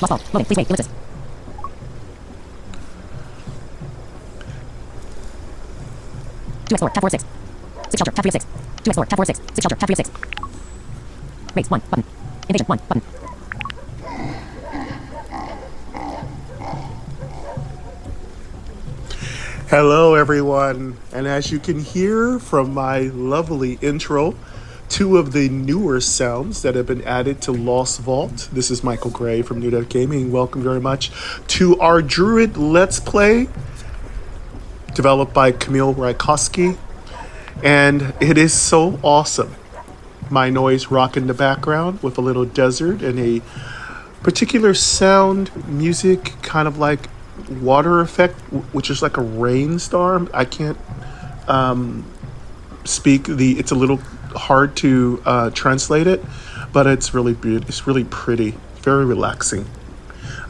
Lost ball. Loading. Please wait. Ellipsis. To explore. Tab 4 of 6. 6 shelter. Tab 3 of 6. To explore. Tab 4 of 6. 6 shelter. Tab 3 of 6. Race 1. Button. Invasion 1. Button. Hello everyone, and as you can hear from my lovely intro, two of the newer sounds that have been added to Lost Vault. This is Michael Gray from New Dev Gaming. Welcome very much to our Druid Let's Play, developed by Camille Rykowski, and it is so awesome. My noise rock in the background with a little desert and a particular sound, music, kind of like water effect, which is like a rainstorm. I can't speak it's a little hard to translate it, but it's really beautiful. It's really pretty, very relaxing.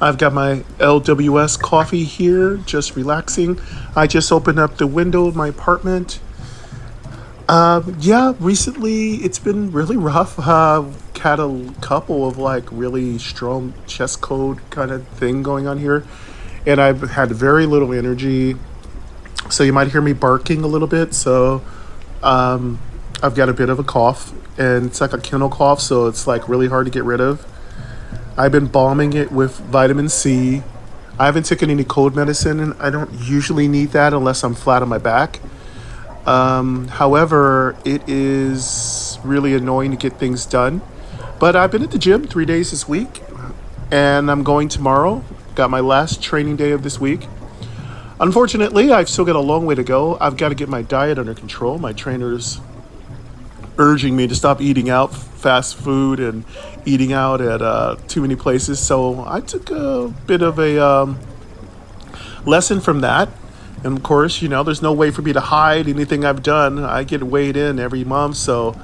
I've got my LWS coffee here, just relaxing. I just opened up the window of my apartment. Recently it's been really rough. Had a couple of like really strong chest cold kind of thing going on here, and I've had very little energy, so you might hear me barking a little bit. So I've got a bit of a cough, and it's like a kennel cough, so it's like really hard to get rid of. I've been bombing it with vitamin C. I haven't taken any cold medicine, and I don't usually need that unless I'm flat on my back. However, it is really annoying to get things done. But I've been at the gym 3 days this week, and I'm going tomorrow. Got my last training day of this week. Unfortunately, I've still got a long way to go. I've got to get my diet under control. My trainer's urging me to stop eating out fast food and eating out at too many places. So I took a bit of a lesson from that. And of course, you know, there's no way for me to hide anything I've done. I get weighed in every month. So,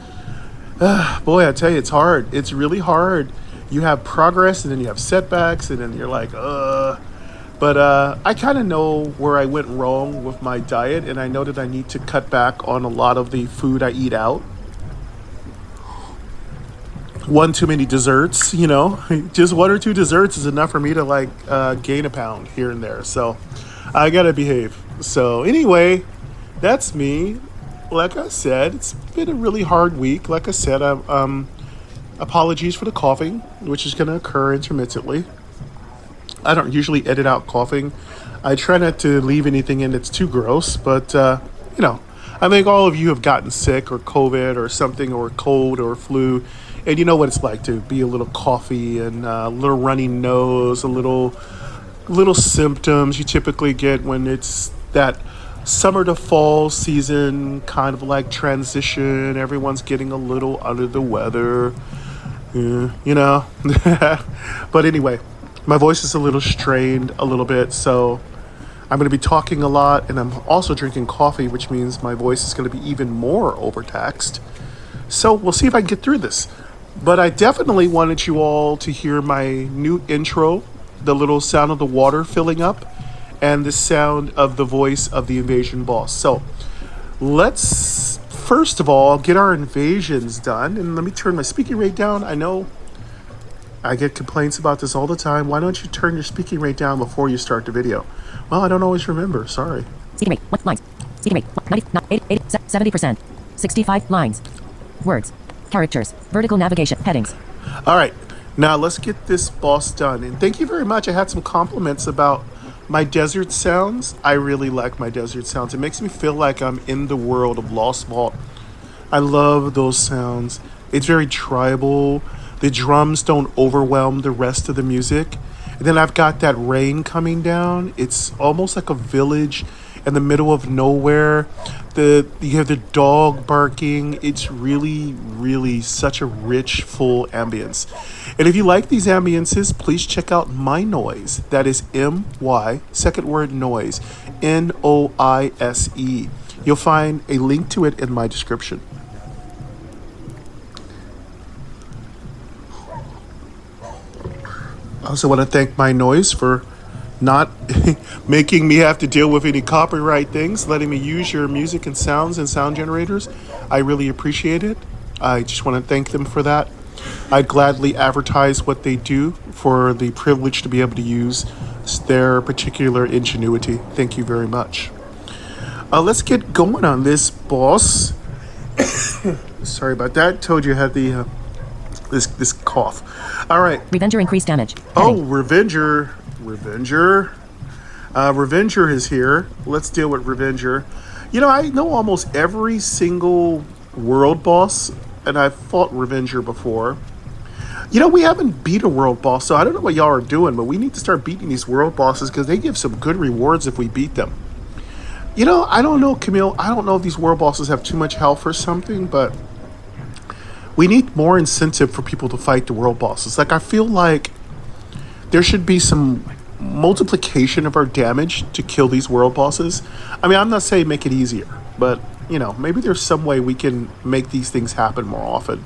boy, I tell you, it's hard. It's really hard. You have progress, and then you have setbacks, and then you're like, But I kind of know where I went wrong with my diet, and I know that I need to cut back on a lot of the food I eat out. One too many desserts, you know. Just one or two desserts is enough for me to like gain a pound here and there. So I gotta behave. So anyway, that's me. Like I said, it's been a really hard week. Like I said, apologies for the coughing, which is going to occur intermittently. I don't usually edit out coughing. I try not to leave anything in that's too gross, but, you know, I think all of you have gotten sick or COVID or something, or cold or flu, and you know what it's like to be a little coughy and a little runny nose, a little symptoms you typically get when it's that summer to fall season, kind of like transition. Everyone's getting a little under the weather, you know. But anyway, my voice is a little strained a little bit, so I'm going to be talking a lot, and I'm also drinking coffee, which means my voice is going to be even more overtaxed. So we'll see if I can get through this. But I definitely wanted you all to hear my new intro, the little sound of the water filling up, and the sound of the voice of the invasion boss. So let's first of all get our invasions done, and let me turn my speaking rate down. I know I get complaints about this all the time. Why don't you turn your speaking rate down before you start the video? Well, I don't always remember. Sorry. Speaking rate. What lines? Speaking rate. 90, not 80, 70%. 65 lines. Words. Characters. Vertical navigation. Headings. All right. Now let's get this boss done. And thank you very much. I had some compliments about my desert sounds. I really like my desert sounds. It makes me feel like I'm in the world of Lost Vault. I love those sounds. It's very tribal. The drums don't overwhelm the rest of the music. And then I've got that rain coming down. It's almost like a village in the middle of nowhere. You have the dog barking. It's really, really such a rich, full ambience. And if you like these ambiences, please check out My Noise. That is M-Y, second word noise, N-O-I-S-E. You'll find a link to it in my description. I also want to thank My Noise for not making me have to deal with any copyright things, letting me use your music and sounds and sound generators. I really appreciate it. I just want to thank them for that. I'd gladly advertise what they do for the privilege to be able to use their particular ingenuity. Thank you very much. Let's get going on this, boss. Sorry about that. Told you I had the this cough. All right. Revenger increased damage. Oh, Revenger. Revenger is here. Let's deal with Revenger. You know, I know almost every single world boss, and I've fought Revenger before. You know, we haven't beat a world boss, so I don't know what y'all are doing, but we need to start beating these world bosses because they give some good rewards if we beat them. You know, I don't know, Camille. I don't know if these world bosses have too much health or something, but we need more incentive for people to fight the world bosses. Like, I feel like there should be some multiplication of our damage to kill these world bosses. I mean, I'm not saying make it easier, but, you know, maybe there's some way we can make these things happen more often.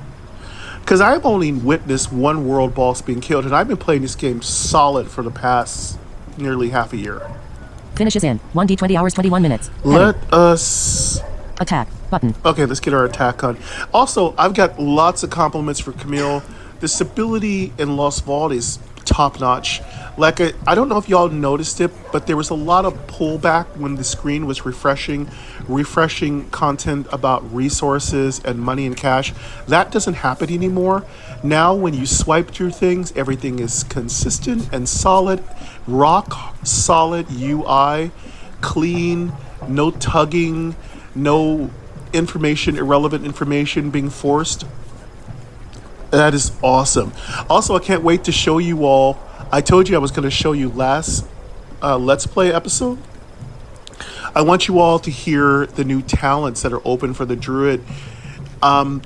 Because I've only witnessed one world boss being killed, and I've been playing this game solid for the past nearly half a year. Finishes in 1d 20 hours 21 minutes. Let us... Attack button. Okay, let's get our attack on. Also, I've got lots of compliments for Camille. The stability in Lost Vault is top-notch. Like, I don't know if y'all noticed it, but there was a lot of pullback when the screen was refreshing content about resources and money and cash. That doesn't happen anymore. Now, when you swipe through things, everything is consistent and solid, rock solid UI, clean, no tugging, no irrelevant information being forced. That is awesome. Also, I can't wait to show you all. I told you I was going to show you last Let's Play episode. I want you all to hear the new talents that are open for the Druid.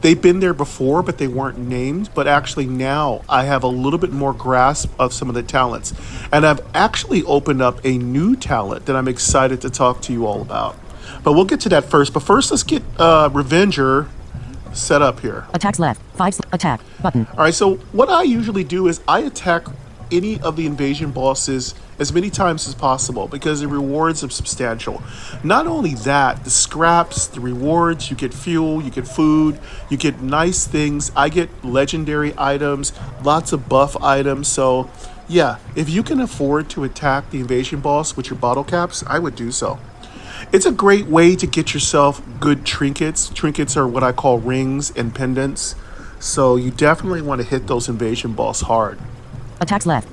They've been there before, but they weren't named. But actually now I have a little bit more grasp of some of the talents. And I've actually opened up a new talent that I'm excited to talk to you all about. But we'll get to that first. But first, let's get Revenger set up here. Attacks left. Attack button. All right, so what I usually do is I attack any of the invasion bosses as many times as possible because the rewards are substantial. Not only that, the scraps, the rewards, you get fuel, you get food, you get nice things. I get legendary items, lots of buff items. So yeah, if you can afford to attack the invasion boss with your bottle caps, I would do so. It's a great way to get yourself good trinkets. Trinkets are what I call rings and pendants. So you definitely want to hit those invasion boss hard. Attacks left.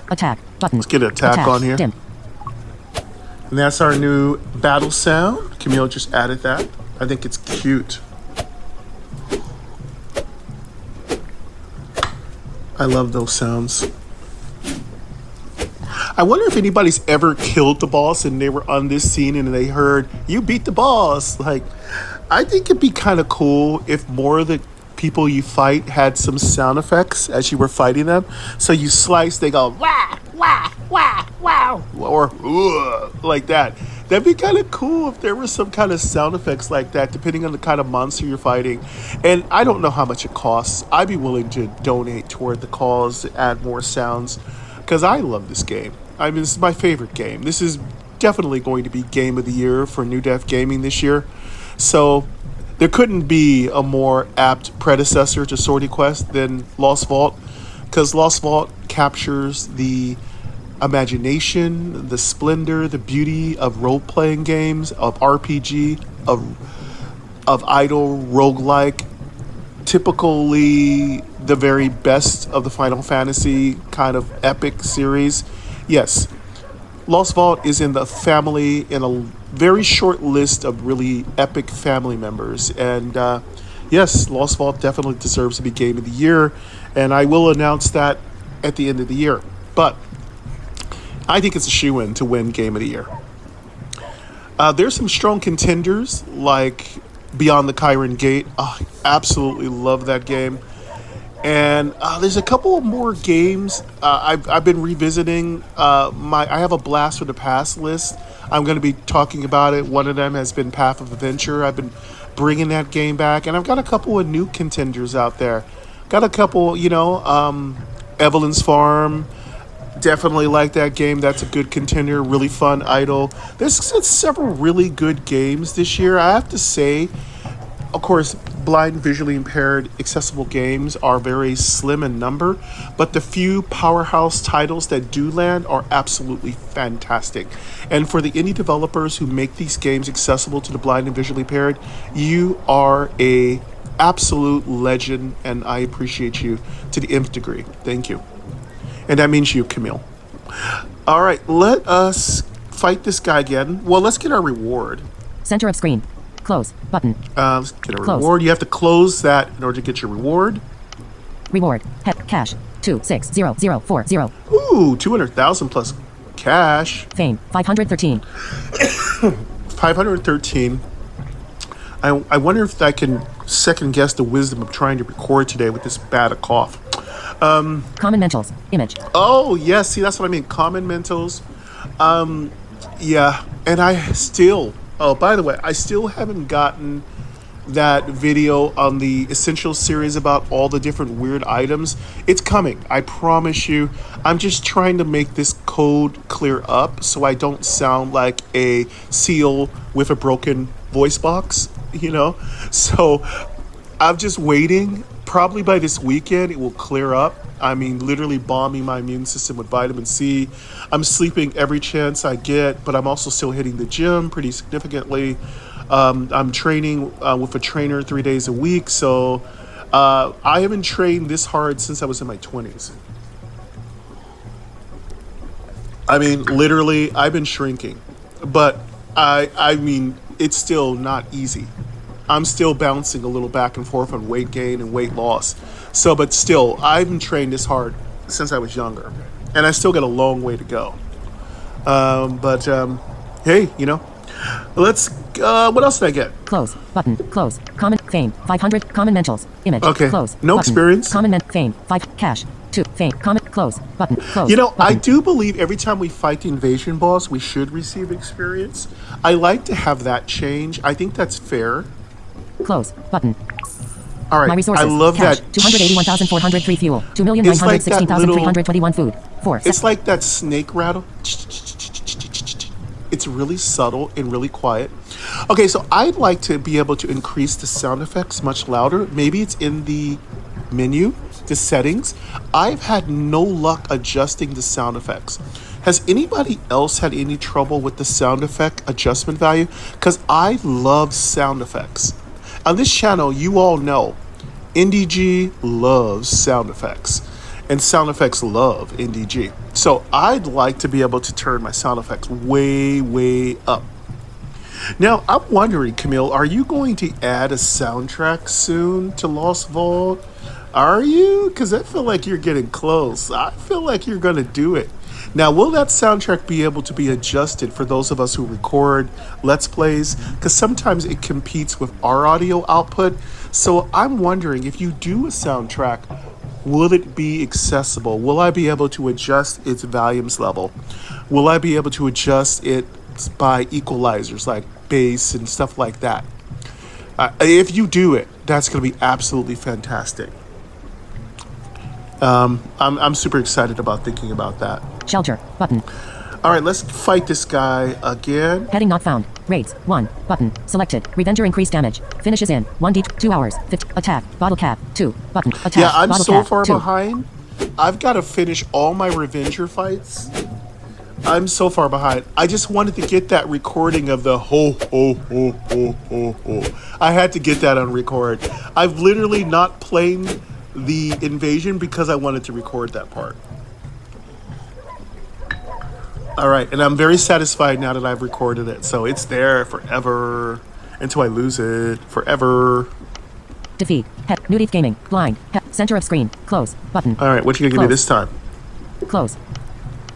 Attack button. Let's get an attack on here. Dim. And that's our new battle sound. Camille just added that. I think it's cute. I love those sounds. I wonder if anybody's ever killed the boss and they were on this scene and they heard, you beat the boss. Like, I think it'd be kind of cool if more of the people you fight had some sound effects as you were fighting them. So you slice, they go, wah, wah, wah, wow, or like that. That'd be kind of cool if there was some kind of sound effects like that, depending on the kind of monster you're fighting. And I don't know how much it costs. I'd be willing to donate toward the cause to add more sounds because I love this game. I mean, this is my favorite game. This is definitely going to be Game of the Year for New Def Gaming this year. So there couldn't be a more apt predecessor to Sortie Quest than Lost Vault, because Lost Vault captures the imagination, the splendor, the beauty of role-playing games, of RPG, of idle roguelike, typically the very best of the Final Fantasy kind of epic series. Yes, Lost Vault is in the family, in a very short list of really epic family members. And yes, Lost Vault definitely deserves to be Game of the Year. And I will announce that at the end of the year. But I think it's a shoo-in to win Game of the Year. There's some strong contenders like Beyond the Chiron Gate. Oh, I absolutely love that game. And there's a couple more games I've been revisiting. I have a Blast from the Past list. I'm going to be talking about it. One of them has been Path of Adventure. I've been bringing that game back. And I've got a couple of new contenders out there. Got a couple, Evelyn's Farm. Definitely like that game. That's a good contender. Really fun, idle. There's several really good games this year. I have to say, of course, blind, visually impaired, accessible games are very slim in number, but the few powerhouse titles that do land are absolutely fantastic. And for the indie developers who make these games accessible to the blind and visually impaired, you are a absolute legend, and I appreciate you to the nth degree. Thank you. And that means you, Camille. All right, let us fight this guy again. Well, let's get our reward. Center of screen. Close. Button. Let's get a Close. reward. You have to close that in order to get your reward. Reward. Cash. 260,040. Ooh, 200,000 plus cash. Fame. 513. 513. I wonder if I can second guess the wisdom of trying to record today with this bad a cough. Common mentals. Image. Oh, yes. See, that's what I mean. Common mentals. Yeah. And I still... Oh, by the way, I still haven't gotten that video on the Essential series about all the different weird items. It's coming. I promise you. I'm just trying to make this code clear up so I don't sound like a seal with a broken voice box, you know? So I'm just waiting. Probably by this weekend, it will clear up. I mean, literally bombing my immune system with vitamin C. I'm sleeping every chance I get, but I'm also still hitting the gym pretty significantly. I'm training with a trainer 3 days a week. So I haven't trained this hard since I was in my 20s. I mean, literally, I've been shrinking. But I mean, it's still not easy. I'm still bouncing a little back and forth on weight gain and weight loss. So, but still, I haven't trained this hard since I was younger. And I still got a long way to go. Hey, you know, let's, what else did I get? Close. Button. Close. Common. Fame. 500. Common mentals. Image. Okay. Close. No Button. experience. Common fame. 5. Cash. 2. Fame. Common. Close. Button. Close. You know, Button. I do believe every time we fight the invasion boss, we should receive experience. I like to have that change. I think that's fair. Close. Button. All right. My resources. I love Cash. that. 281,403 fuel. 2,916,321 food. 4. It's like that snake rattle. It's really subtle and really quiet. Okay, so I'd like to be able to increase the sound effects much louder. Maybe it's in the menu, the settings. I've had no luck adjusting the sound effects. Has anybody else had any trouble with the sound effect adjustment value? Because I love sound effects. On this channel, you all know, NDG loves sound effects. And sound effects love NDG. So I'd like to be able to turn my sound effects way, way up. Now, I'm wondering, Camille, are you going to add a soundtrack soon to Lost Vault? Are you? Because I feel like you're getting close. I feel like you're going to do it. Now, will that soundtrack be able to be adjusted for those of us who record Let's Plays? Because sometimes it competes with our audio output. So I'm wondering, if you do a soundtrack, will it be accessible? Will I be able to adjust its volumes level? Will I be able to adjust it by equalizers like bass and stuff like that? If you do it, that's going to be absolutely fantastic. I'm super excited about thinking about that. Shelter. Button. All right, let's fight this guy again. Heading not found. Raids. 1. Button. Selected. Revenger increased damage. Finishes in 1d 2 hours. 50. Attack. Bottle cap. 2. Button. Attack. Yeah, I'm Bottle so cap. far 2. behind. I've got to finish all my Revenger fights. I'm so far behind. I just wanted to get that recording of the ho, ho, ho, ho, ho, ho. I had to get that on record. I've literally not played the invasion because I wanted to record that part. All right, and I'm very satisfied now that I've recorded it. So it's there forever until I lose it. Forever. Defeat. Head. Nudith Gaming. Blind. Head. Center of screen. Close. Button. All right, what you gonna give me this time? Close.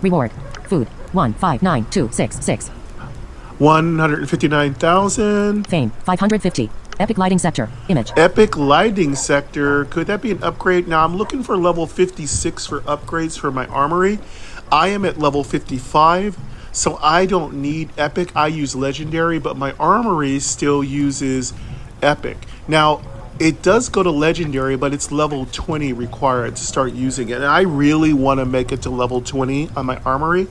Reward. Food. 159266. 159,000. Fame. 550. Epic lighting sector. Image. Epic lighting sector. Could that be an upgrade? Now I'm looking for level 56 for upgrades for my armory. I am at level 55, so I don't need epic. I use legendary, but my armory still uses epic. Now, it does go to legendary, but it's level 20 required to start using it. And I really want to make it to level 20 on my armory.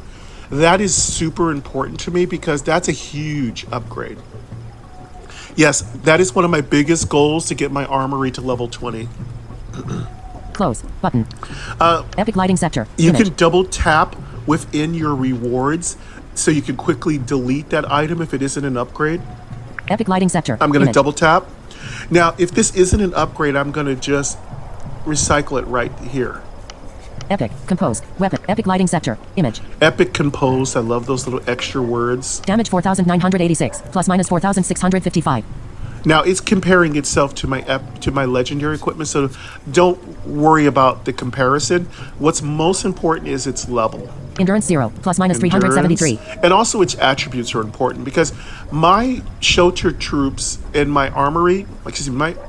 That is super important to me because that's a huge upgrade. Yes, that is one of my biggest goals to get my armory to level 20. Close. Button. Epic lighting sector. You Image. can double tap within your rewards so you can quickly delete that item if it isn't an upgrade. Epic lighting sector. I'm going to Image. double tap. Now, if this isn't an upgrade, I'm going to just recycle it right here. Epic. Compose. Weapon. Epic lighting sector. Image. Epic Compose. I love those little extra words. Damage 4,986. Plus minus 4,655. Now it's comparing itself to my legendary equipment, so don't worry about the comparison. What's most important is its level. Endurance 0. Plus minus Endurance. 373. And also its attributes are important because my shelter troops and my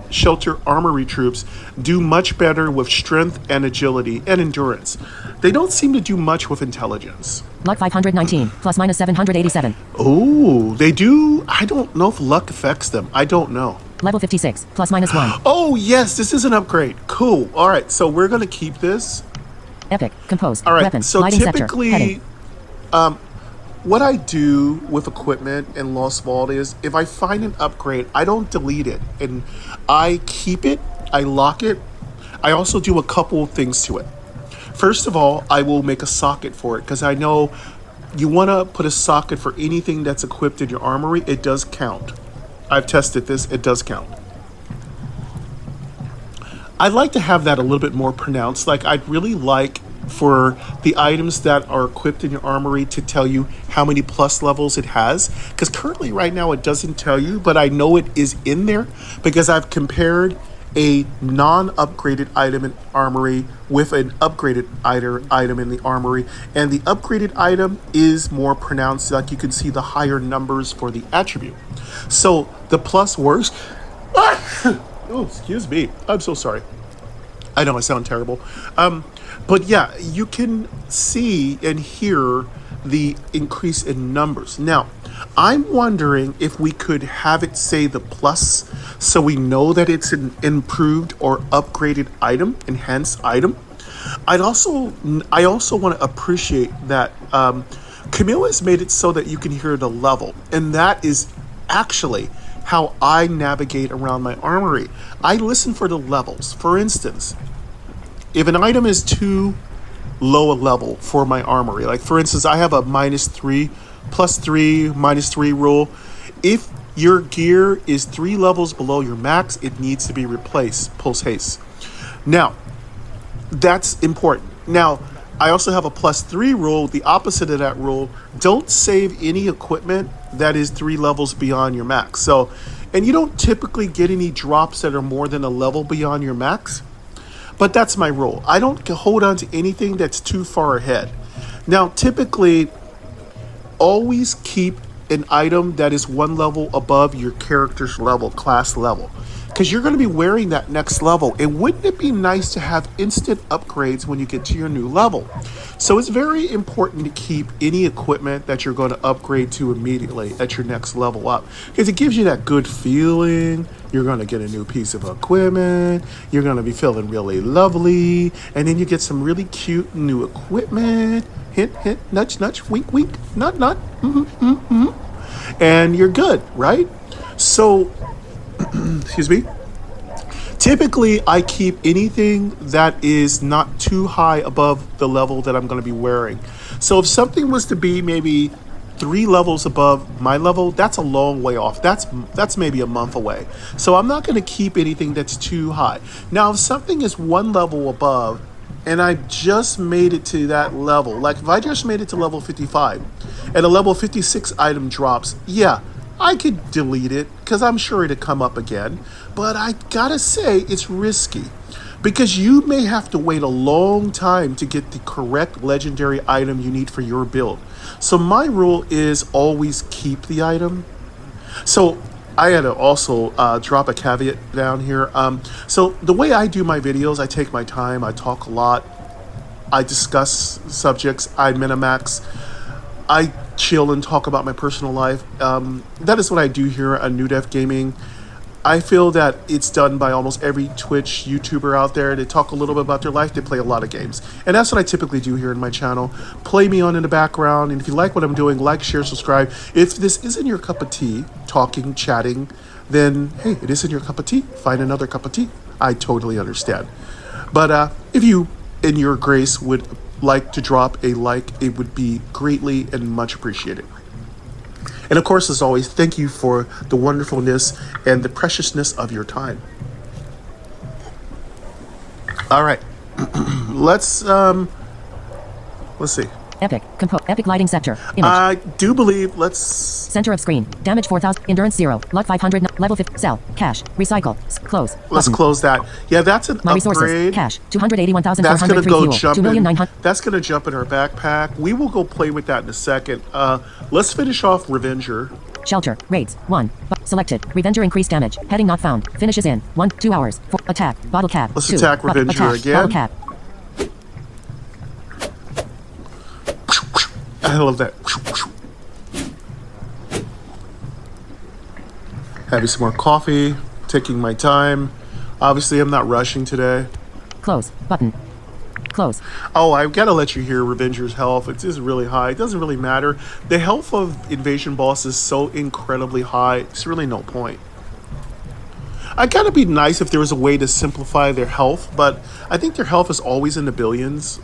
shelter armory troops do much better with strength and agility and endurance. They don't seem to do much with intelligence. Luck 519. Plus minus 787. Oh, they do. I don't know if luck affects them. I don't know. Level 56. Plus minus 1. Oh, yes, this is an upgrade. Cool. All right, so we're going to keep this. Epic. Compose. All right, Weapon. so Lighting typically, sector. Heading. what I do with equipment in Lost Vault is if I find an upgrade, I don't delete it. And I keep it, I lock it. I also do a couple of things to it. First of all, I will make a socket for it because I know you want to put a socket for anything that's equipped in your armory. It does count. I've tested this. It does count. I'd like to have that a little bit more pronounced. Like I'd really like for the items that are equipped in your armory to tell you how many plus levels it has. Because currently right now it doesn't tell you, but I know it is in there because I've compared a non-upgraded item in armory with an upgraded item in the armory, and the upgraded item is more pronounced. Like you can see the higher numbers for the attribute. So the plus works. Oh, excuse me. I'm so sorry. I know I sound terrible. But yeah, you can see and hear the increase in numbers. Now, I'm wondering if we could have it say the plus so we know that it's an improved or upgraded item, enhanced item. I also want to appreciate that Camille has made it so that you can hear the level, and that is actually how I navigate around my armory. I listen for the levels. For instance, if an item is too low a level for my armory, like for instance, I have a -3, +3, -3 rule. If your gear is 3 levels below your max, it needs to be replaced post haste. Now, that's important. Now, I also have a +3 rule. The opposite of that rule, don't save any equipment that is 3 levels beyond your max. So, and you don't typically get any drops that are more than a level beyond your max. But that's my rule. I don't hold on to anything that's too far ahead. Now, typically, always keep an item that is 1 level above your character's level, class level, because you're going to be wearing that next level. And wouldn't it be nice to have instant upgrades when you get to your new level? So it's very important to keep any equipment that you're going to upgrade to immediately at your next level up, because it gives you that good feeling. You're going to get a new piece of equipment. You're going to be feeling really lovely. And then you get some really cute new equipment. Hint, hint, nudge, nudge, wink, wink, nut, nut. And you're good, right? So, excuse me. Typically, I keep anything that is not too high above the level that I'm going to be wearing. So if something was to be maybe 3 levels above my level, that's a long way off. That's maybe a month away. So I'm not going to keep anything that's too high. Now, if something is 1 level above and I just made it to that level, like if I just made it to level 55 and a level 56 item drops, yeah, I could delete it because I'm sure it'd come up again. But I gotta say, it's risky because you may have to wait a long time to get the correct legendary item you need for your build. So my rule is always keep the item. So I had to also drop a caveat down here. So the way I do my videos, I take my time, I talk a lot, I discuss subjects, I minimax, I chill and talk about my personal life. That is what I do here on New Def Gaming. I feel that it's done by almost every Twitch YouTuber out there. They talk a little bit about their life. They play a lot of games. And that's what I typically do here in my channel. Play me on in the background. And if you like what I'm doing, like, share, subscribe. If this isn't your cup of tea, talking, chatting, then hey, it isn't your cup of tea. Find another cup of tea. I totally understand. But if you, in your grace, would like to drop a like, it would be greatly and much appreciated. And of course, as always, thank you for the wonderfulness and the preciousness of your time. All right, let's see. Epic. Epic lighting sector. Image. I do believe, let's... Center of screen. Damage 4000. Endurance 0. Luck 500. Level 50. Sell. Cash. Recycle. Close. Let's Button. close that. Yeah, that's an My upgrade. resources. Cash. That's going to 281,403 go fuel. jump 2,900,000. That's going to jump in our backpack. We will go play with that in a second. Let's finish off Revenger. Shelter. Raids. 1. Selected. Revenger increased damage. Heading not found. Finishes in 1, 2 hours. 4. Attack. Bottle cap. Let's 2. attack Revenger attack. again. Bottle cap. I love that. Having some more coffee, taking my time. Obviously, I'm not rushing today. Close. Button. Close. Oh, I've got to let you hear Revenger's health. It is really high. It doesn't really matter. The health of Invasion Boss is so incredibly high, it's really no point. I gotta be nice if there was a way to simplify their health, but I think their health is always in the billions.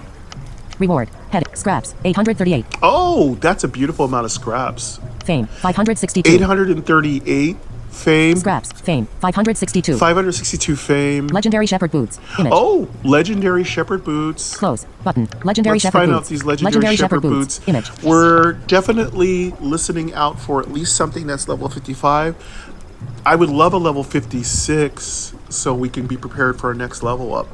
Reward. Head. Scraps. 838. Oh, that's a beautiful amount of scraps. Fame. 562. 838 fame. Scraps. Fame. 562. 562 fame. Legendary Shepherd Boots. Image. Oh, legendary Shepherd Boots. Close. Button. Legendary Let's Shepherd find Boots. out these legendary Shepherd Boots. Image. We're definitely listening out for at least something that's level 55. I would love a level 56 so we can be prepared for our next level up.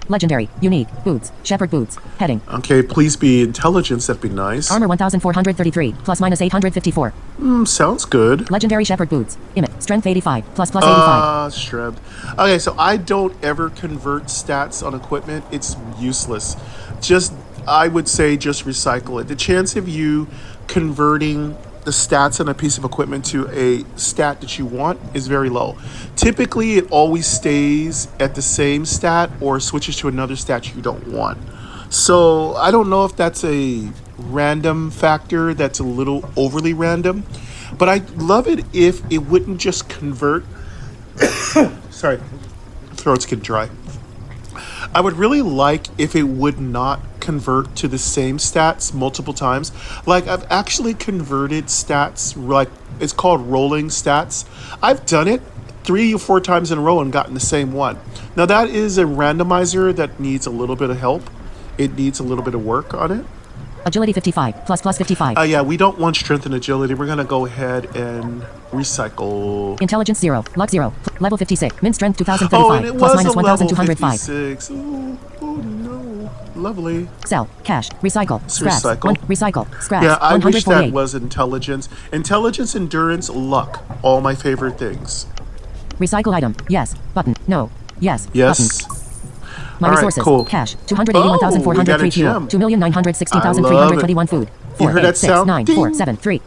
Legendary. Unique. Boots. Shepherd Boots. Heading. Okay, please be intelligence. That'd be nice. Armor 1433. Plus minus 854. Sounds good. Legendary Shepherd Boots. Image. Strength 85. Plus 85. Strength. Okay, so I don't ever convert stats on equipment. It's useless. I would say just recycle it. The chance of you converting the stats on a piece of equipment to a stat that you want is very low. Typically, it always stays at the same stat or switches to another stat you don't want. So I don't know if that's a random factor that's a little overly random, but I'd love it if it wouldn't just convert. Sorry, throat's getting dry. I would really like if it would not convert to the same stats multiple times. Like, I've actually converted stats, like, it's called rolling stats. I've done it 3 or 4 times in a row and gotten the same one. Now, that is a randomizer that needs a little bit of help. It needs a little bit of work on it. Agility 55. Plus 55. Yeah, we don't want strength and agility. We're going to go ahead and recycle. Intelligence 0. Luck 0. Level 56. Min strength 2035. Oh, and it plus was minus a level 1205. 56. Oh, no. Lovely. Sell. Cash. Recycle. Scraps. Recycle. Recycle. Scraps. Yeah, I wish that 148. was intelligence. Intelligence, endurance, luck. All my favorite things. Recycle item. Yes. Button. No. Yes. Yes. Button. My All right, resources. cool. Cash. 281,403 Oh, fuel. gem. 2,916,321 food. You 4, heard 8, that 6, sound? 9, Ding. 4, 7, 3.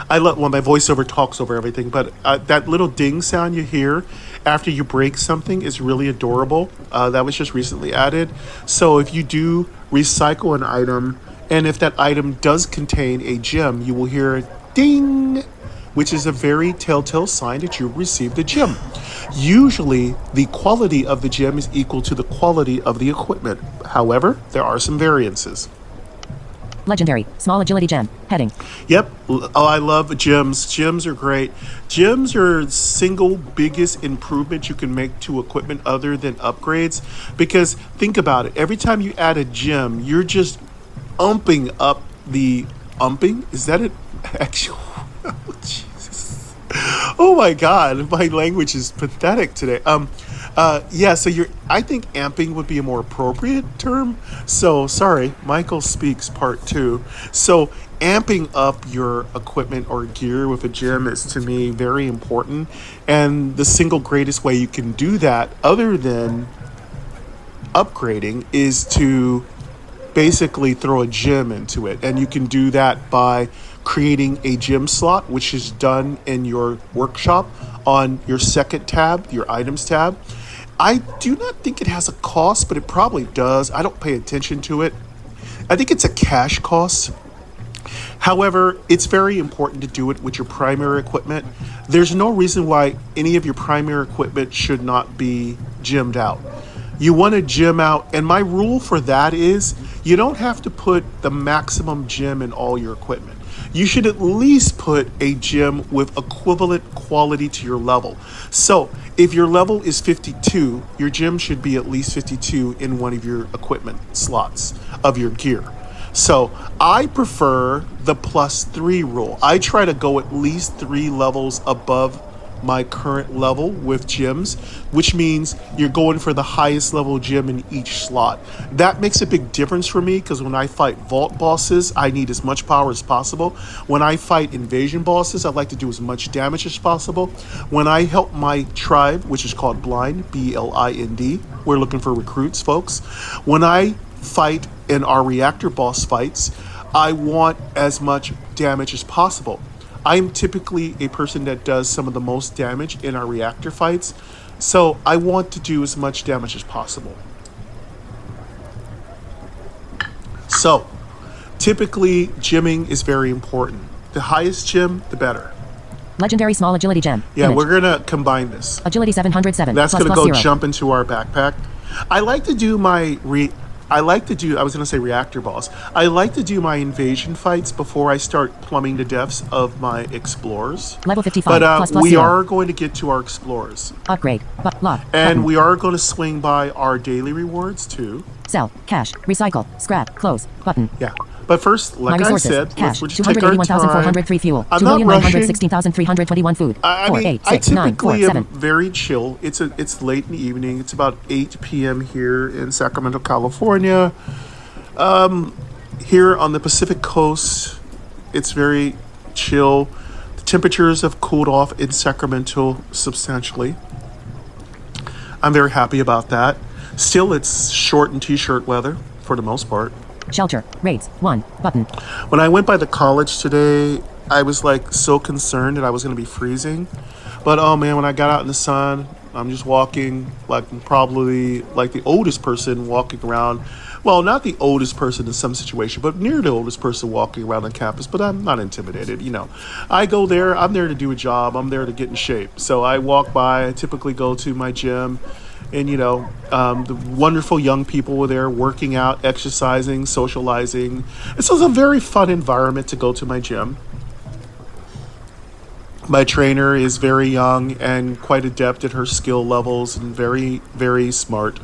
I love when my voiceover talks over everything, but that little ding sound you hear after you break something is really adorable. That was just recently added. So if you do recycle an item, and if that item does contain a gem, you will hear a ding, which is a very telltale sign that you received a gem. Usually, the quality of the gem is equal to the quality of the equipment. However, there are some variances. Legendary. Small agility gem. Heading. Yep. Oh, I love gems. Gems are great. Gems are single biggest improvement you can make to equipment other than upgrades. Because think about it. Every time you add a gem, you're just umping up the umping. Is that it? Actual? Oh, Jesus. Oh my God. My language is pathetic today. Yeah, so I think amping would be a more appropriate term. So, sorry, Michael Speaks Part 2. So, amping up your equipment or gear with a gem is, to me, very important. And the single greatest way you can do that, other than upgrading, is to basically throw a gem into it. And you can do that by creating a gem slot, which is done in your workshop on your second tab, your items tab. I do not think it has a cost, but it probably does. I don't pay attention to it. I think it's a cash cost. However, it's very important to do it with your primary equipment. There's no reason why any of your primary equipment should not be gymmed out. You want to gym out, and my rule for that is you don't have to put the maximum gym in all your equipment. You should at least put a gym with equivalent quality to your level. So if your level is 52, your gym should be at least 52 in one of your equipment slots of your gear. So I prefer the +3 rule. I try to go at least 3 levels above my current level with gyms, which means you're going for the highest level gym in each slot. That makes a big difference for me because when I fight vault bosses, I need as much power as possible. When I fight invasion bosses, I like to do as much damage as possible. When I help my tribe, which is called Blind, BLIND, we're looking for recruits, folks. When I fight in our reactor boss fights, I want as much damage as possible. I'm typically a person that does some of the most damage in our reactor fights, so I want to do as much damage as possible. So, typically, gymming is very important. The highest gym, the better. Legendary small agility gem. Yeah, Image. we're gonna combine this. Agility 707. That's plus gonna plus go 0. jump into our backpack. I like to do my I was going to say reactor boss. I like to do my invasion fights before I start plumbing the depths of my explorers. Level 55. But plus we 0. are going to get to our explorers. Upgrade. Lock. And button. we are going to swing by our daily rewards too. Sell. Cash. Recycle. Scrap. Close. Button. Yeah. But first, like My I resources. said, Cash. let's just take our time. 281,403 fuel. I'm not rushing. 2,916,321 food. I 4, mean, 8, I 6, 9, 4, typically am 7. very chill. It's late in the evening. It's about 8 p.m. here in Sacramento, California. Here on the Pacific Coast, it's very chill. The temperatures have cooled off in Sacramento substantially. I'm very happy about that. Still, it's short and t-shirt weather for the most part. Shelter. Raids. 1. Button. When I went by the college today, I was like so concerned that I was going to be freezing. But oh man, when I got out in the sun, I'm just walking like I'm probably like the oldest person walking around. Well, not the oldest person in some situation, but near the oldest person walking around on campus. But I'm not intimidated, you know. I go there, I'm there to do a job, I'm there to get in shape. So I walk by, I typically go to my gym, and you know, the wonderful young people were there working out, exercising, socializing. It's a very fun environment to go to my gym. My trainer is very young and quite adept at her skill levels and very, very smart.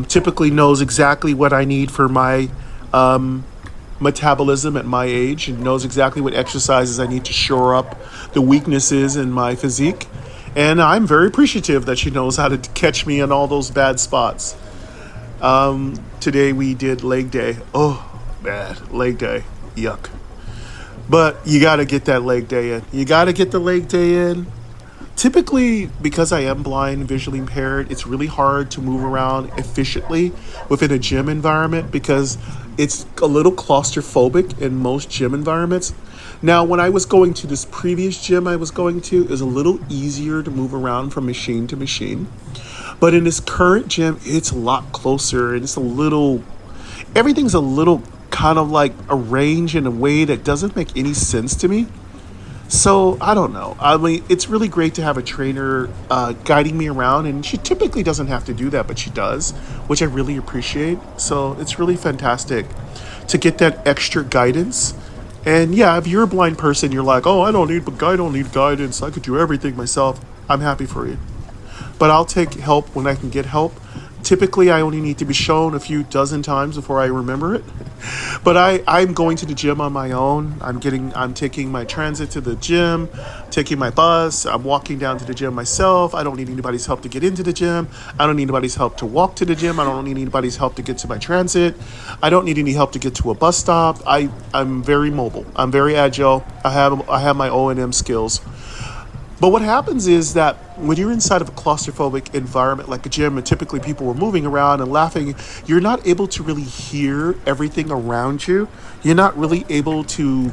Typically knows exactly what I need for my metabolism at my age and knows exactly what exercises I need to shore up the weaknesses in my physique. And I'm very appreciative that she knows how to catch me in all those bad spots. Today we did leg day. Oh, bad. Leg day. Yuck. But you got to get that leg day in. You got to get the leg day in. Typically, because I am blind and visually impaired, it's really hard to move around efficiently within a gym environment because it's a little claustrophobic in most gym environments. Now, when I was going to this previous gym I was going to, it was a little easier to move around from machine to machine. But in this current gym, it's a lot closer and everything's a little kind of like arranged in a way that doesn't make any sense to me. So I don't know. I mean, it's really great to have a trainer guiding me around, and she typically doesn't have to do that, but she does, which I really appreciate. So it's really fantastic to get that extra guidance. And yeah, if you're a blind person, you're like, oh, I don't need guidance. I could do everything myself. I'm happy for you. But I'll take help when I can get help. Typically, I only need to be shown a few dozen times before I remember it. But I'm going to the gym on my own. I'm taking my transit to the gym, taking my bus. I'm walking down to the gym myself. I don't need anybody's help to get into the gym. I don't need anybody's help to walk to the gym. I don't need anybody's help to get to my transit. I don't need any help to get to a bus stop. I'm very mobile. I'm very agile. I have my O&M skills. But what happens is that when you're inside of a claustrophobic environment like a gym and typically people were moving around and laughing, you're not able to really hear everything around you. You're not really able to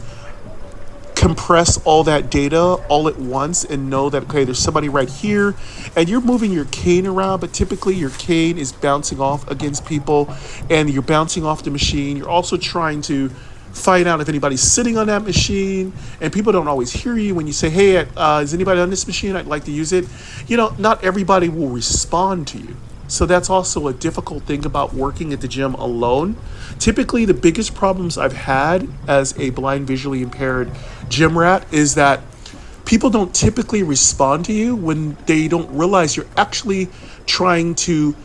compress all that data all at once and know that, okay, there's somebody right here, and you're moving your cane around, but typically your cane is bouncing off against people and you're bouncing off the machine. You're also trying to find out if anybody's sitting on that machine, and people don't always hear you when you say, hey, is anybody on this machine? I'd like to use it. You know, not everybody will respond to you. So that's also a difficult thing about working at the gym alone. Typically, the biggest problems I've had as a blind, visually impaired gym rat is that people don't typically respond to you when they don't realize you're actually trying to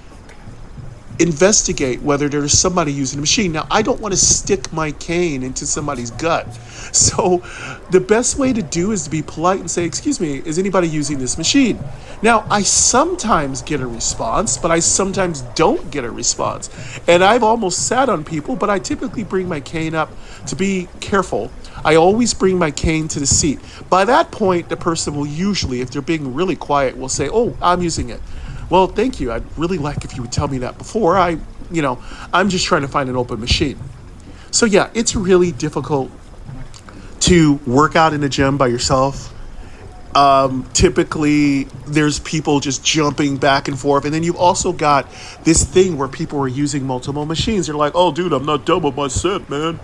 investigate whether there's somebody using the machine. Now, I don't want to stick my cane into somebody's gut. So the best way to do is to be polite and say, excuse me, is anybody using this machine? Now, I sometimes get a response, but I sometimes don't get a response. And I've almost sat on people, but I typically bring my cane up to be careful. I always bring my cane to the seat. By that point, the person will usually, if they're being really quiet, will say, oh, I'm using it. Well, thank you. I'd really like if you would tell me that before. I'm just trying to find an open machine. So yeah, it's really difficult to work out in a gym by yourself. Typically, there's people just jumping back and forth. And then you've also got this thing where people are using multiple machines. They're like, oh, dude, I'm not done with my set, man.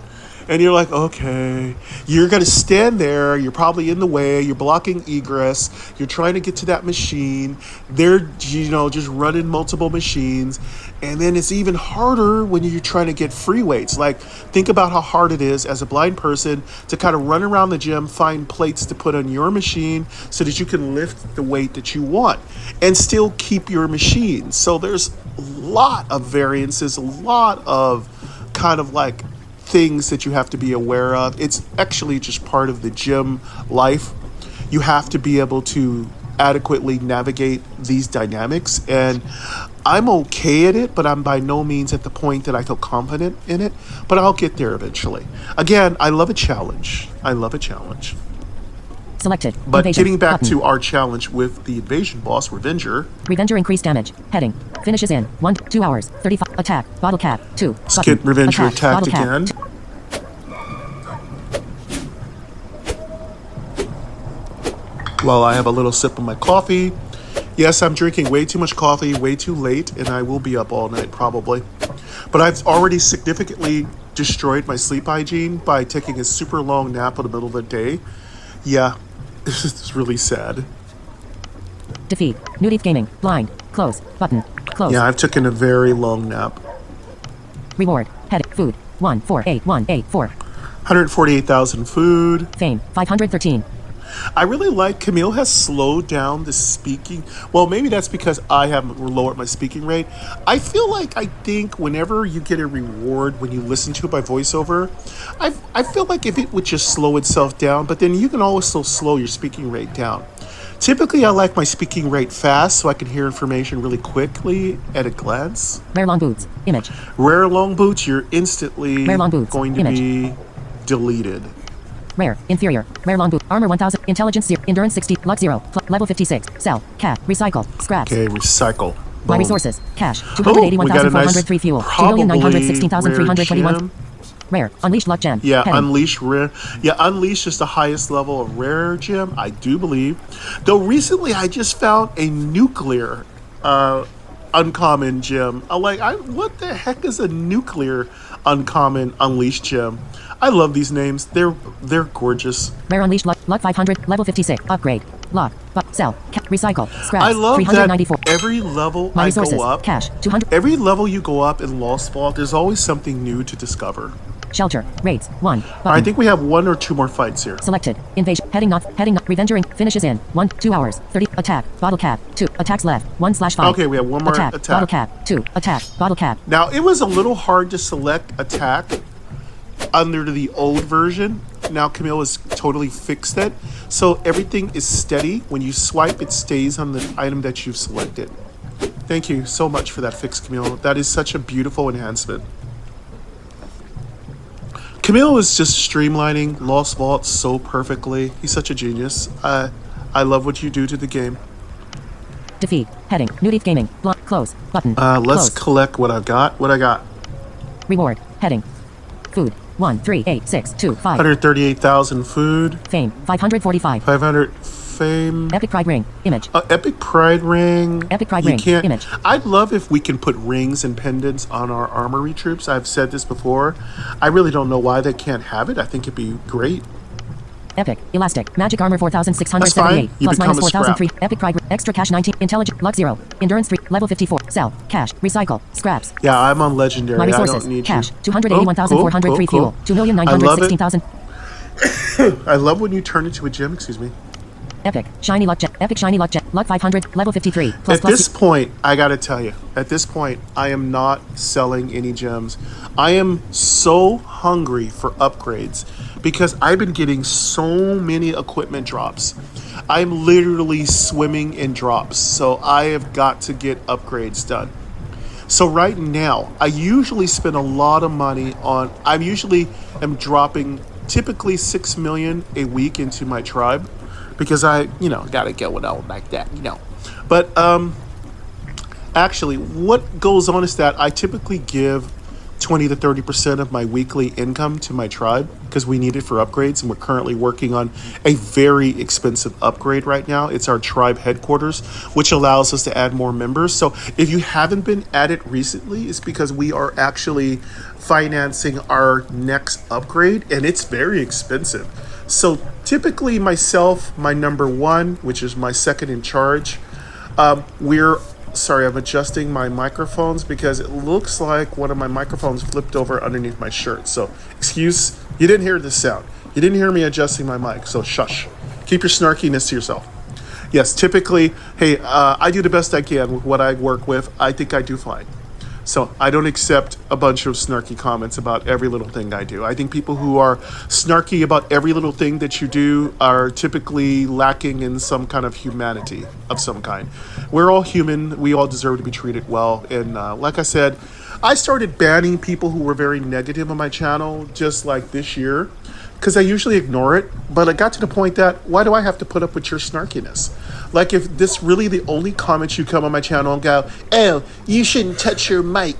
And you're like, okay, you're going to stand there. You're probably in the way. You're blocking egress. You're trying to get to that machine. They're, just running multiple machines. And then it's even harder when you're trying to get free weights. Like, think about how hard it is as a blind person to kind of run around the gym, find plates to put on your machine so that you can lift the weight that you want and still keep your machine. So there's a lot of variances, a lot of kind of like things that you have to be aware of. It's actually just part of the gym life. You have to be able to adequately navigate these dynamics, and I'm okay at it, but I'm by no means at the point that I feel confident in it, but I'll get there eventually. Again, I love a challenge. Selected. But Invasion. getting back Button. to our challenge with the invasion boss, Revenger. Revenger increased damage. Heading. Finishes in 2 hours. 35. Attack. Bottle cap. 2. Let's get Revenger attacked bottle cap, again. 2. While I have a little sip of my coffee. Yes, I'm drinking way too much coffee, way too late, and I will be up all night probably. But I've already significantly destroyed my sleep hygiene by taking a super long nap in the middle of the day. Yeah, it's really sad. Defeat. New Deep Gaming. Blind. Close. Button. Close. Yeah, I've taken a very long nap. Reward. Heading. Food. 148184. 148,000 food. Fame. 513. I really like Camille has slowed down the speaking. Well, maybe that's because I have lowered my speaking rate. I think whenever you get a reward when you listen to it by voiceover, I feel like if it would just slow itself down, but then you can also slow your speaking rate down. Typically, I like my speaking rate fast so I can hear information really quickly at a glance. Rare long boots. Image. Rare long boots, you're instantly Rare long boots. going to Image. be deleted. Rare. Inferior. Rare long boot. Armor 1000. Intelligence 0. Endurance 60. Luck 0. Level 56. Sell. Cat. Recycle. Scraps. Okay, recycle. My Boom. resources. Cash. We got a nice, 281,403 fuel. probably 2,916,321. rare gem. Rare. Unleash luck gem. Yeah, Heading. Unleash rare. Yeah, Unleash is the highest level of rare gem, I do believe. Though recently I just found a nuclear uncommon gem. What the heck is a nuclear uncommon Unleash gem? I love these names. They're gorgeous. Rare unleashed luck 500 level 56 upgrade lock but sell recycle scraps. I love 394. that every level My I resources go up, cash 200 every level you go up in Lost Vault, there's always something new to discover. shelter raids 1 I think we have 1 or 2 more fights here. selected invasion heading north Revengering finishes in 2 hours 30 attack bottle cap 2 attacks left 1/5 Okay, we have one more attack. bottle cap 2 attack bottle cap. Now, it was a little hard to select attack under the old version. Now Camille has totally fixed it. So everything is steady. When you swipe, it stays on the item that you've selected. Thank you so much for that fix, Camille. That is such a beautiful enhancement. Camille is just streamlining Lost Vault so perfectly. He's such a genius. I love what you do to the game. Defeat heading New Deep Gaming close button. Let's close. collect what I got. Reward heading food 13862 5 138,000 food. fame 545 500 fame. Epic pride ring. Image. Epic pride ring. Epic pride You ring. can't. Image. I'd love if we can put rings and pendants on our armory troops. I've said this before. I really don't know why they can't have it. I think it'd be great. Epic. Elastic. Magic armor 4678. That's fine. You Plus become minus a scrap. 4003. Epic pride. Extra cash 19. Intelligent. Luck 0. Endurance 3. Level 54. Sell. Cash. Recycle. Scraps. Yeah, I'm on legendary. My I resources. don't need Cash. you. 281,403 Cool. fuel. 2,916,000. I love when you turn into a gem. Excuse me. Epic. Shiny luck jet. Epic shiny luck jet. Luck 500. Level 53. Plus At this point, I gotta tell you, at this point, I am not selling any gems. I am so hungry for upgrades because I've been getting so many equipment drops. I'm literally swimming in drops, so I have got to get upgrades done. So right now, I usually spend a lot of money on, I usually am dropping typically 6 million a week into my tribe because I, gotta get one out like that, But actually, what goes on is that I typically give 20 to 30% of my weekly income to my tribe because we need it for upgrades, and we're currently working on a very expensive upgrade right now. It's our tribe headquarters, which allows us to add more members. So if you haven't been at it recently, it's because we are actually financing our next upgrade, and it's very expensive. So typically myself, my number one, which is my second in charge, I'm adjusting my microphones because it looks like one of my microphones flipped over underneath my shirt. So, you didn't hear this sound. You didn't hear me adjusting my mic, so shush. Keep your snarkiness to yourself. Yes, typically, hey, I do the best I can with what I work with. I think I do fine. So I don't accept a bunch of snarky comments about every little thing I do. I think people who are snarky about every little thing that you do are typically lacking in some kind of humanity of some kind. We're all human. We all deserve to be treated well. And like I said, I started banning people who were very negative on my channel just like this year because I usually ignore it. But I got to the point that why do I have to put up with your snarkiness? Like if this really the only comments you come on my channel and go, oh, you shouldn't touch your mic.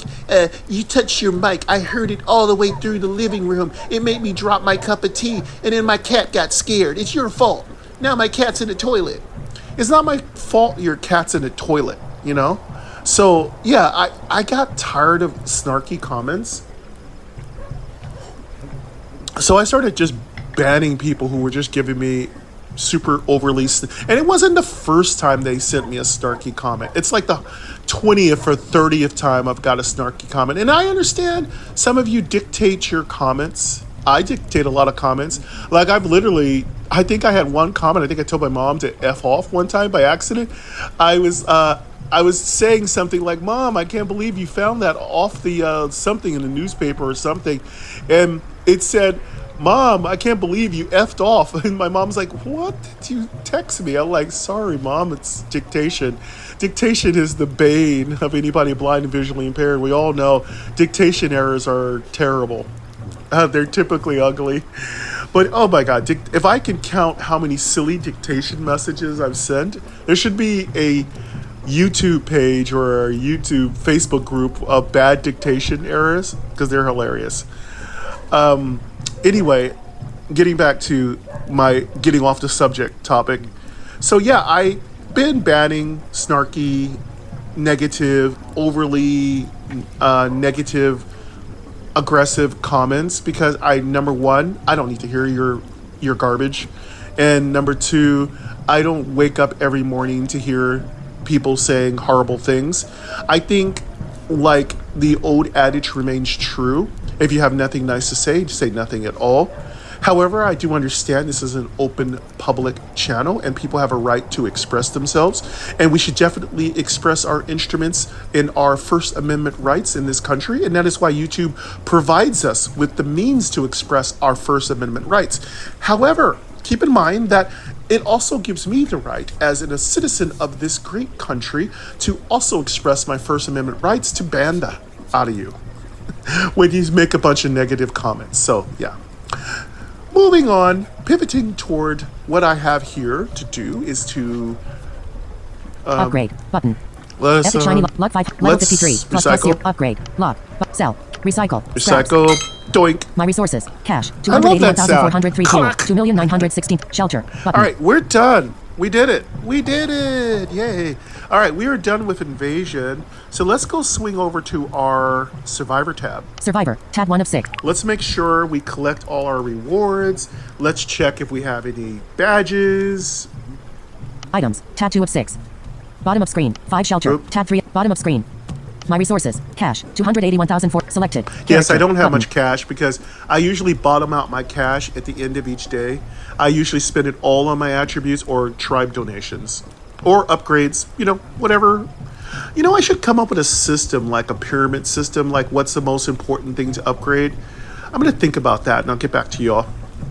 You touched your mic. I heard it all the way through the living room. It made me drop my cup of tea and then my cat got scared. It's your fault. Now my cat's in the toilet. It's not my fault your cat's in the toilet, So yeah, I got tired of snarky comments. So I started just banning people who were just giving me super overly, and it wasn't the first time they sent me a snarky comment. It's like the 20th or 30th time I've got a snarky comment. And I understand some of you dictate your comments. I dictate a lot of comments. Like I think I had one comment. I think I told my mom to F off one time by accident. I was saying something like, Mom, I can't believe you found that off the something in the newspaper or something. And it said, Mom, I can't believe you effed off. And my mom's like, what did you text me? I'm like, sorry, Mom, it's dictation. Dictation is the bane of anybody blind and visually impaired. We all know dictation errors are terrible. They're typically ugly. But oh my God, if I can count how many silly dictation messages I've sent, there should be a YouTube page or a YouTube Facebook group of bad dictation errors because they're hilarious. Anyway, getting back to my getting off the subject topic. So yeah, I've been banning snarky, negative, overly negative, aggressive comments because number one, I don't need to hear your garbage. And number two, I don't wake up every morning to hear people saying horrible things. I think like the old adage remains true. If you have nothing nice to say nothing at all. However, I do understand this is an open public channel and people have a right to express themselves. And we should definitely express our instruments in our First Amendment rights in this country. And that is why YouTube provides us with the means to express our First Amendment rights. However, keep in mind that it also gives me the right, as a citizen of this great country, to also express my First Amendment rights to ban that out of you when you make a bunch of negative comments. So, yeah. Moving on, pivoting toward what I have here to do is to... upgrade, button. Let's, Epic shiny luck 5, level 53, plus recycle. Upgrade, lock, sell, recycle, Recycle, doink. My resources, cash, I love that sound. 281,403 fuel, 2,916, shelter, button. All right, we're done. We did it. We did it. Yay. All right, we are done with invasion. So let's go swing over to our survivor tab. Survivor, tab 1 of 6. Let's make sure we collect all our rewards. Let's check if we have any badges. Items, tab 2 of 6. Bottom of screen, 5 shelter, Oop. tab 3, bottom of screen. My resources, cash, 281,004, selected. Yes, I Character, don't have button. much cash because I usually bottom out my cash at the end of each day. I usually spend it all on my attributes or tribe donations or upgrades, whatever. I should come up with a system, like a pyramid system, like what's the most important thing to upgrade. I'm going to think about that and I'll get back to y'all.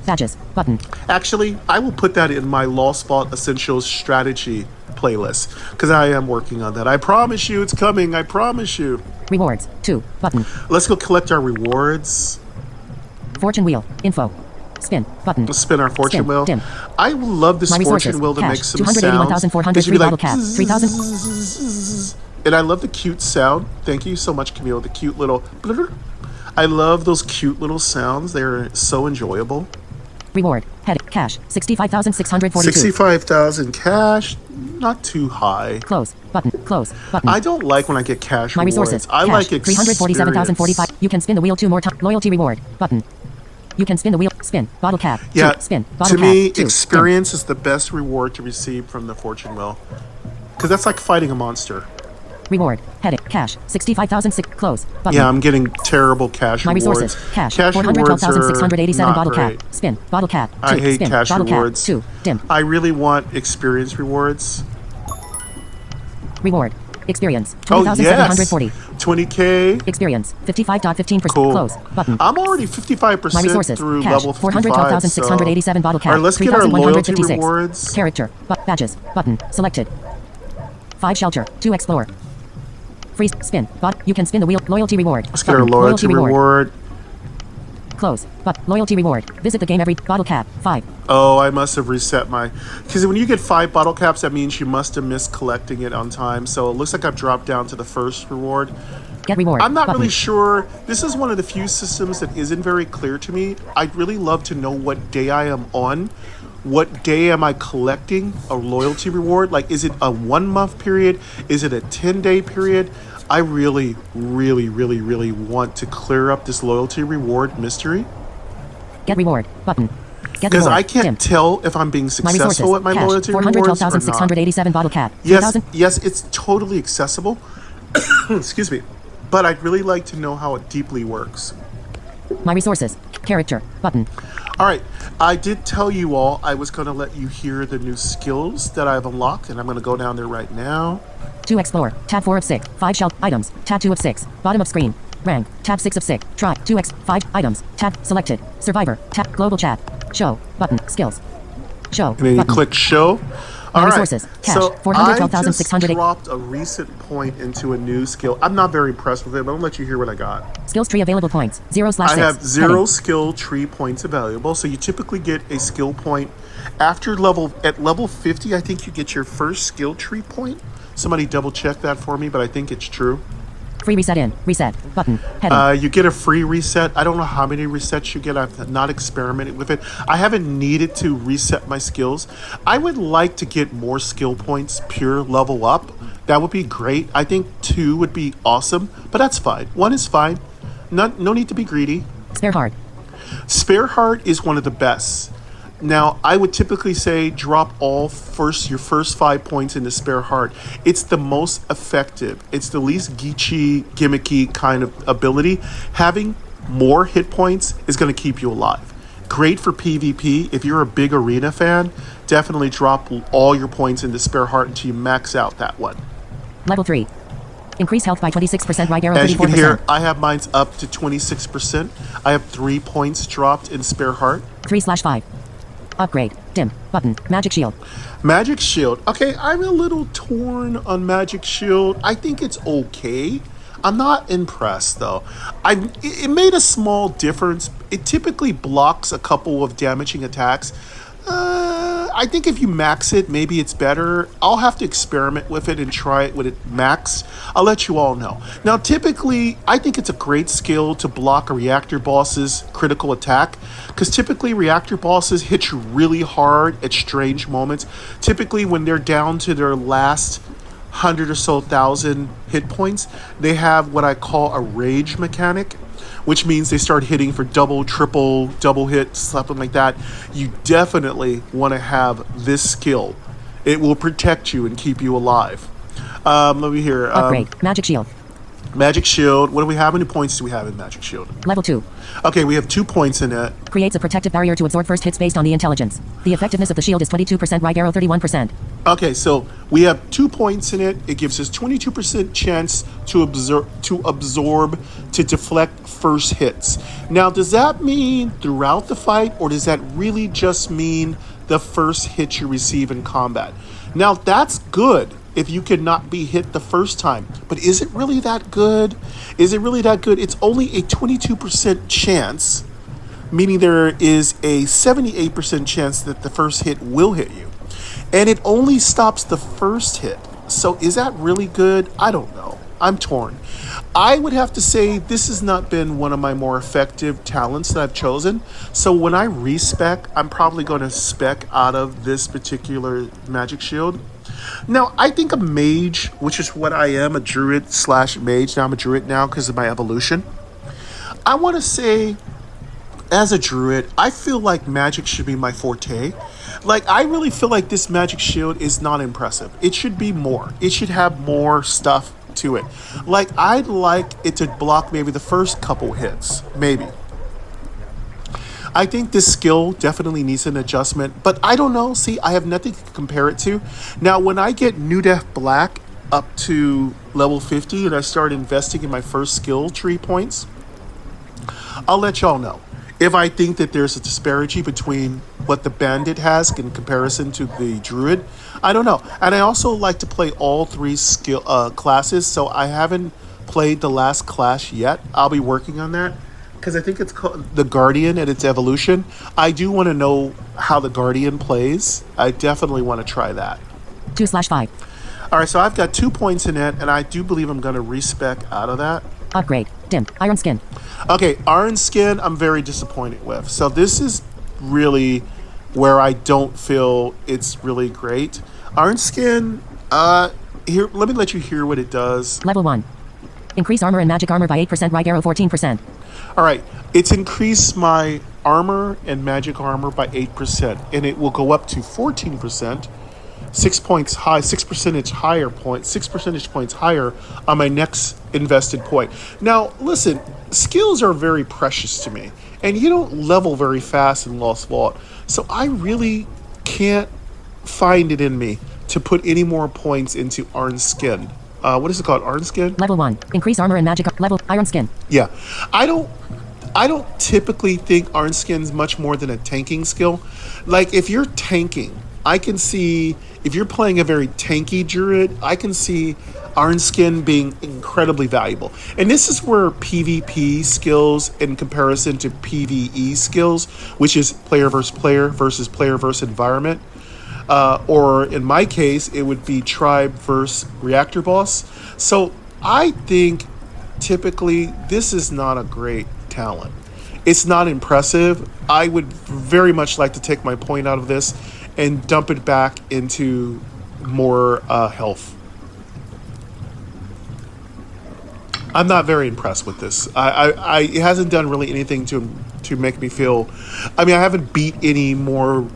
Badges, button. Actually, I will put that in my Lost Vault Essentials strategy playlist because I am working on that. I promise you it's coming. I promise you. Rewards, 2, button. Let's go collect our rewards. Fortune wheel, info. Spin, button. Let's spin our fortune Spin, wheel. dim. I love this My resources, fortune wheel to cash, make some sounds. 281,400, It should be 3 bottle cap, 3,000. And I love the cute sound. Thank you so much, Camille. The cute little. I love those cute little sounds. They're so enjoyable. Reward, head, cash, 65,642. 65,000 cash. Not too high. Close, button, close, button. I don't like when I get cash My rewards. resources, I cash, like experience. 347,045. You can spin the wheel 2 more times. Loyalty reward, button. You can spin the wheel, spin, bottle cap, Yeah, 2, spin, bottle to cap, me, 2, experience is the best reward to receive from the fortune wheel. Because that's like fighting a monster. spin. Reward, heading, cash, 65,006, close, button. Yeah, I'm getting terrible cash My rewards. resources, cash, Cash rewards are 412,687, not bottle great. cap, spin, bottle cap, 2, I hate spin, cash bottle rewards. cap, 2, dim. I really want experience rewards. Reward, experience, Oh, yes. 20,740. 20K. Experience, 55.15%, Cool. close, button. I'm already 55% My resources, through cash, level 55. 412,687, bottle cap, All right, let's get our loyalty 3,156. rewards. Character, badges, button, selected. 5 shelter, 2 explorer. Free spin, you can spin the wheel, loyalty reward. Let's get our button, loyalty reward. Close, loyalty reward. Visit the game every, bottle cap, 5. Oh, I must have reset my... Because when you get 5 bottle caps, that means you must have missed collecting it on time. So it looks like I've dropped down to the first reward. Get reward. I'm not button. really sure. This is one of the few systems that isn't very clear to me. I'd really love to know what day I am on. What day am I collecting a loyalty reward? Like, is it a 1-month period? Is it a 10-day period? I really, really, really, really want to clear up this loyalty reward mystery. Get reward, button. Get Because reward, I can't dim. tell if I'm being My resources, successful at my cash, loyalty rewards or not. 412,687, bottle cap, Yes, 3,000. yes, it's totally accessible. Excuse me. But I'd really like to know how it deeply works. My resources, character, button. All right, I did tell you all I was going to let you hear the new skills that I've unlocked, and I'm going to go down there right now. 2 explore, tab 4 of 6, 5 shell, items, tab 2 of 6, bottom of screen, rank, tab 6 of 6, try, 2x, 5, items, tab, selected, survivor, tab, global chat, show, button, skills, show, And then you button. click show. My All right, resources, cash, so I just 412,608. dropped a recent point into a new skill. I'm not very impressed with it, but I'll let you hear what I got. Skills tree available points, 0/6. I have 0 heading. skill tree points available, so you typically get a skill point after level 50. I think you get your first skill tree point. Somebody double check that for me, but I think it's true. Free reset in, reset, button, heading. You get a free reset. I don't know how many resets you get. I've not experimented with it. I haven't needed to reset my skills. I would like to get more skill points, pure level up. That would be great. I think 2 would be awesome, but that's fine. 1 is fine. No need to be greedy. Spare hard, Spare heart is one of the best. Now, I would typically say drop your first 5 points into spare heart. It's the most effective. It's the least gimmicky kind of ability. Having more hit points is going to keep you alive. Great for PvP. If you're a big arena fan, definitely drop all your points into spare heart until you max out that one. level 3. Increase health by 26%, right arrow As you can 34%. hear, I have mine's up to 26%. I have 3 points dropped in spare heart. 3/5. Upgrade, dim, button, magic shield. Magic Shield. Okay, I'm a little torn on Magic Shield. I think it's okay. I'm not impressed though. It made a small difference. It typically blocks a couple of damaging attacks. I think if you max it, maybe it's better. I'll have to experiment with it and try it with it max. I'll let you all know. Now, typically, I think it's a great skill to block a reactor boss's critical attack, because typically reactor bosses hit you really hard at strange moments. Typically, when they're down to their last 100 or so thousand hit points, they have what I call a rage mechanic, which means they start hitting for double, triple, double hits, something like that. You definitely want to have this skill. It will protect you and keep you alive. Let me hear. Upgrade. Magic Shield. Magic Shield. What do we have? How many points do we have in Magic Shield? Level 2. Okay, we have 2 points in it. Creates a protective barrier to absorb first hits based on the intelligence. The effectiveness of the shield is 22%, right arrow 31%. Okay, so we have 2 points in it. It gives us 22% chance to absorb, to deflect first hits. Now, does that mean throughout the fight, or does that really just mean the first hit you receive in combat? Now, that's good if you cannot be hit the first time. But is it really that good? Is it really that good? It's only a 22% chance, meaning there is a 78% chance that the first hit will hit you. And it only stops the first hit. So is that really good? I don't know. I'm torn. I would have to say this has not been one of my more effective talents that I've chosen. So when I respec, I'm probably going to spec out of this particular magic shield. Now, I think a mage, which is what I am, a druid slash mage. Now I'm a druid now because of my evolution. I want to say, as a druid, I feel like magic should be my forte. Like, I really feel like this magic shield is not impressive. It should be more. It should have more stuff to it. Like, I'd like it to block maybe the first couple hits, maybe. I think this skill definitely needs an adjustment, but I don't know. See, I have nothing to compare it to. Now, when I get New Death Black up to level 50 and I start investing in my first skill tree points, I'll let y'all know if I think that there's a disparity between what the bandit has in comparison to the druid. I don't know. And I also like to play all 3 skill classes, so I haven't played the last class yet. I'll be working on that, because I think it's called the Guardian and its evolution. I do want to know how the Guardian plays. I definitely want to try that. 2/5. All right, so I've got 2 points in it, and I do believe I'm going to respec out of that. Upgrade. Dim. Iron Skin. Okay, Iron Skin, I'm very disappointed with. So this is really where I don't feel it's really great. Iron Skin, here, let me let you hear what it does. Level 1. Increase armor and magic armor by 8%, right arrow 14%. All right, it's increased my armor and magic armor by 8%, and it will go up to 14%, 6 points high, 6 percentage points higher on my next invested point. Now, listen, skills are very precious to me, and you don't level very fast in Lost Vault, so I really can't find it in me to put any more points into Iron Skin. What is it called? Iron Skin? Level 1. Increase armor and magic level Iron Skin. Yeah. I don't typically think Iron Skin's much more than a tanking skill. Like, if you're tanking, I can see, if you're playing a very tanky druid, I can see Iron Skin being incredibly valuable. And this is where PvP skills in comparison to PvE skills, which is player versus player versus environment, or in my case, it would be tribe versus reactor boss. So I think typically this is not a great talent. It's not impressive. I would very much like to take my point out of this and dump it back into more health. I'm not very impressed with this. It hasn't done really anything to make me feel. I mean, I haven't beat any more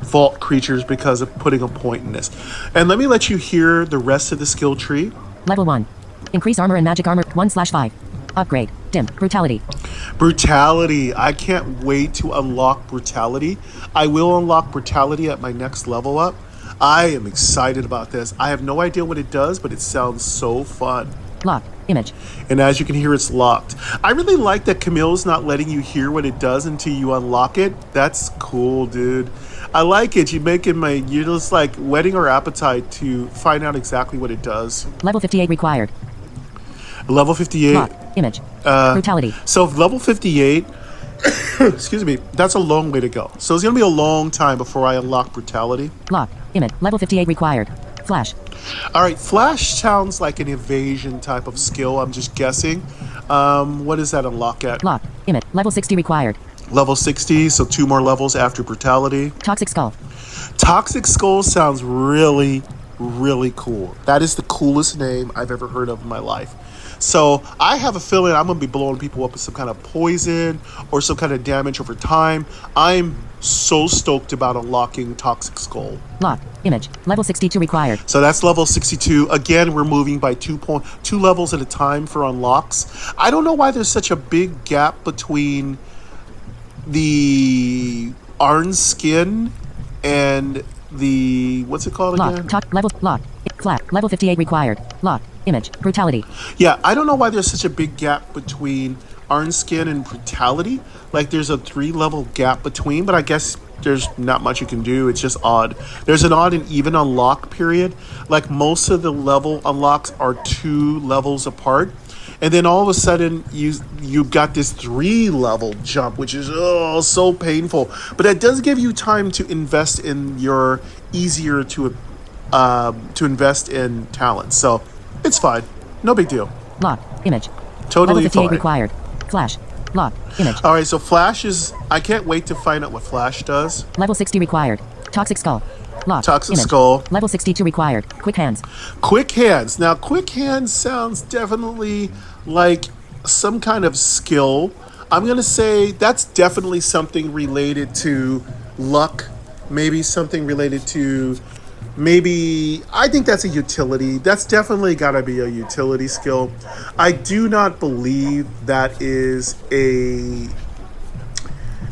vault creatures because of putting a point in this. And let me let you hear the rest of the skill tree. Level 1. Increase armor and magic armor 1/5. Upgrade. Dim. Brutality. Brutality. I can't wait to unlock Brutality. I will unlock Brutality at my next level up. I am excited about this. I have no idea what it does, but it sounds so fun. Lock. Image. And as you can hear, it's locked. I really like that Camille's not letting you hear what it does until you unlock it. That's cool, dude. I like it. You're just like whetting our appetite to find out exactly what it does. Level 58 required. Level 58. Lock. Image. Brutality. So level 58, Excuse me. That's a long way to go. So it's going to be a long time before I unlock brutality. Lock. Image. Level 58 required. Flash. All right. Flash sounds like an evasion type of skill. I'm just guessing. What does that unlock at? Lock. Image. Level 60 required. Level 60. So 2 more levels after brutality. Toxic Skull. Toxic Skull sounds really, really cool. That is the coolest name I've ever heard of in my life. So I have a feeling I'm going to be blowing people up with some kind of poison or some kind of damage over time. I'm so stoked about unlocking Toxic Skull. Lock. Image. Level 62 required. So that's level 62. Again, we're moving by 2 levels at a time for unlocks. I don't know why there's such a big gap between the Arn skin and the, what's it called again? Level. Lock. Flat. Level 58 required. Lock. Image. Brutality. Yeah, I don't know why there's such a big gap between Arn skin and brutality. Like there's a 3-level gap between, but I guess there's not much you can do. It's just odd. There's an odd and even unlock period. Like most of the level unlocks are 2 levels apart. And then all of a sudden you've got this 3-level jump, which is so painful. But that does give you time to invest in your easier to invest in talent. So it's fine. No big deal. Lock. Image. Totally Level 58 fine. required. Flash. Lock. Image. All right, so Flash is... I can't wait to find out what Flash does. Level 60 required. Toxic Skull. Lock. Toxic Image. Skull. Level 62 required. Quick Hands. Quick Hands. Now, Quick Hands sounds definitely like some kind of skill. I'm going to say that's definitely something related to luck. Maybe something related to... Maybe, I think that's a utility. That's definitely got to be a utility skill. I do not believe that is a...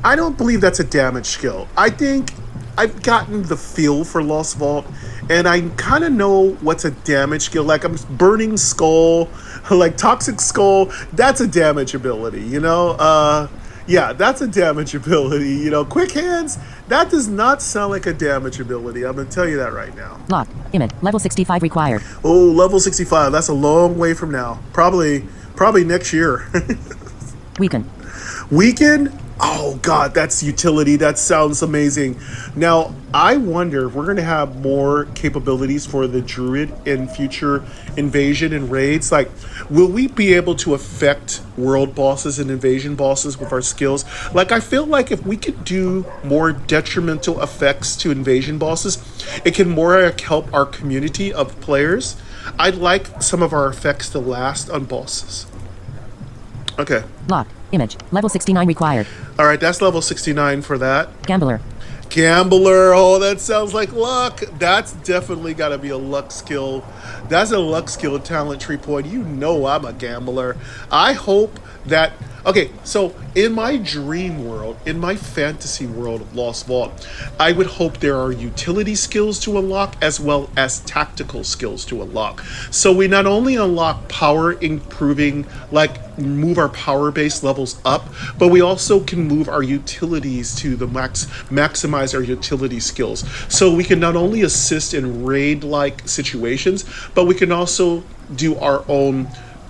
I don't believe that's a damage skill. I think I've gotten the feel for Lost Vault, and I kind of know what's a damage skill. Like I'm Burning Skull, like Toxic Skull, that's a damage ability, you know? Yeah, that's a damage ability. You know, Quick Hands, that does not sound like a damage ability. I'm going to tell you that right now. Lock. Image. Level 65 required. Oh, level 65. That's a long way from now. Probably next year. Weaken. Weaken? Oh, God, that's utility. That sounds amazing. Now, I wonder if we're going to have more capabilities for the Druid in future invasion and raids. Like, will we be able to affect world bosses and invasion bosses with our skills? Like, I feel like if we could do more detrimental effects to invasion bosses, it can more help our community of players. I'd like some of our effects to last on bosses. Okay. Lock. Image. Level 69 required. All right, that's level 69 for that. Gambler. Gambler. Oh, that sounds like luck. That's definitely got to be a luck skill. That's a luck skill talent tree point. You know I'm a gambler. I hope that... Okay, so in my dream world, in my fantasy world of Lost Vault, I would hope there are utility skills to unlock as well as tactical skills to unlock. So we not only unlock power improving, like move our power base levels up, but we also can move our utilities to the maximize our utility skills. So we can not only assist in raid-like situations, but we can also do our own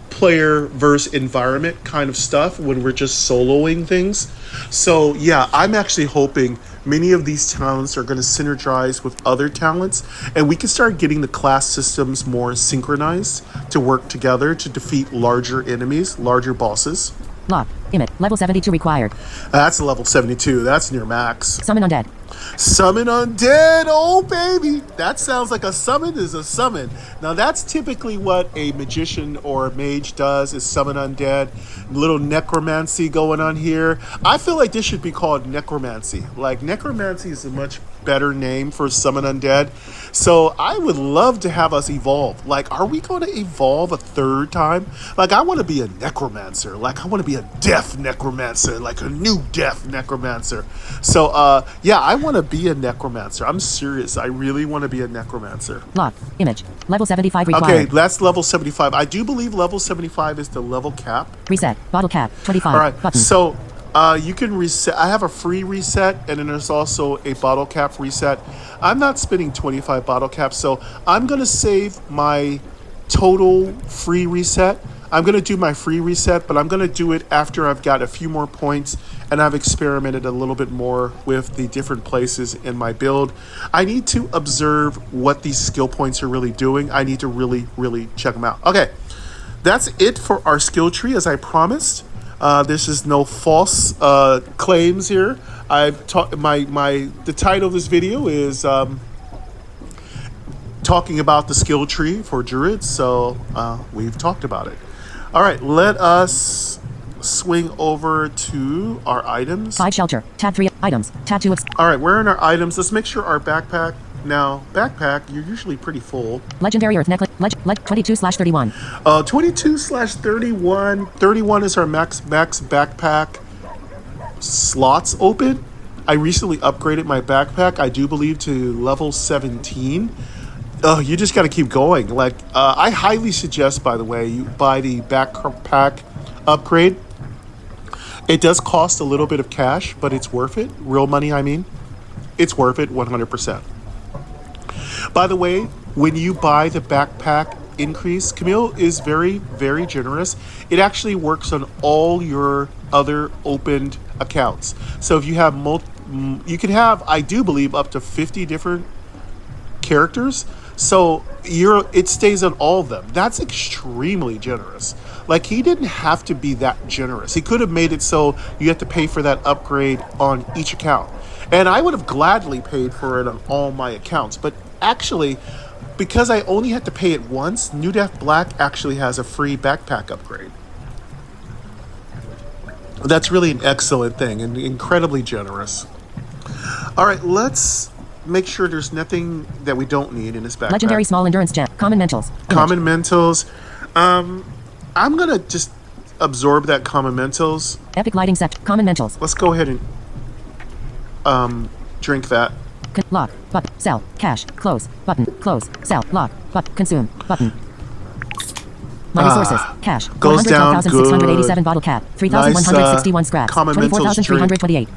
player versus environment kind of stuff when we're just soloing things. So yeah, I'm actually hoping many of these talents are going to synergize with other talents, and we can start getting the class systems more synchronized to work together to defeat larger enemies, larger bosses. Lock. Image. Level 72 required. That's level 72. That's near max. Summon Undead. Summon Undead, oh baby. That sounds like a summon is a summon. Now that's typically what a magician or a mage does, is summon undead. Little necromancy going on here. I feel like this should be called necromancy. Like necromancy is a much better name for summon undead. So I would love to have us evolve. Like, are we going to evolve a third time? Like, I want to be a necromancer. Like, I want to be a death necromancer. Like a new death necromancer. So yeah, I want to be a necromancer. I'm serious. I really want to be a necromancer. Lock. Image. Level 75 required. Okay, that's level 75. I do believe level 75 is the level cap. Reset. Bottle cap. 25. All right. Button. So you can reset. I have a free reset, and then there's also a bottle cap reset. I'm not spending 25 bottle caps, so I'm going to save my total free reset. I'm going to do my free reset, but I'm going to do it after I've got a few more points and I've experimented a little bit more with the different places in my build. I need to observe what these skill points are really doing. I need to really, really check them out. Okay, that's it for our skill tree, as I promised. This is no false claims here. I've taught the title of this video is talking about the skill tree for Druid, so we've talked about it. All right, let us swing over to our items. 5 shelter. Tab 3 items. Tab 2 of. All right, we're in our items. Let's make sure our backpack. Now, backpack, you're usually pretty full. Legendary Earth necklace. 22/31. 22/31. 31 is our max backpack slots open. I recently upgraded my backpack, I do believe, to level 17. You just got to keep going. Like, I highly suggest, by the way, you buy the backpack upgrade. It does cost a little bit of cash, but it's worth it. Real money, I mean. It's worth it 100%. By the way, when you buy the backpack increase, Camille is very, very generous. It actually works on all your other opened accounts. So if you have you can have, I do believe, up to 50 different characters. So it stays on all of them. That's extremely generous. Like, he didn't have to be that generous. He could have made it so you have to pay for that upgrade on each account. And I would have gladly paid for it on all my accounts. But actually, because I only had to pay it once, New Def Black actually has a free backpack upgrade. That's really an excellent thing and incredibly generous. All right, let's make sure there's nothing that we don't need in this backpack. Legendary small endurance gem. Common mentals. Common mentals. I'm going to just absorb that common mentals. Epic lighting set. Common mentals. Let's go ahead and drink that. Lock. Button. Sell. Cash. Close. Button. Close. Sell. Lock. Button. Consume. Button. My resources. Cash. Goes down. 412,687 bottle cap. 3,161 scraps. Common mentals 24,328.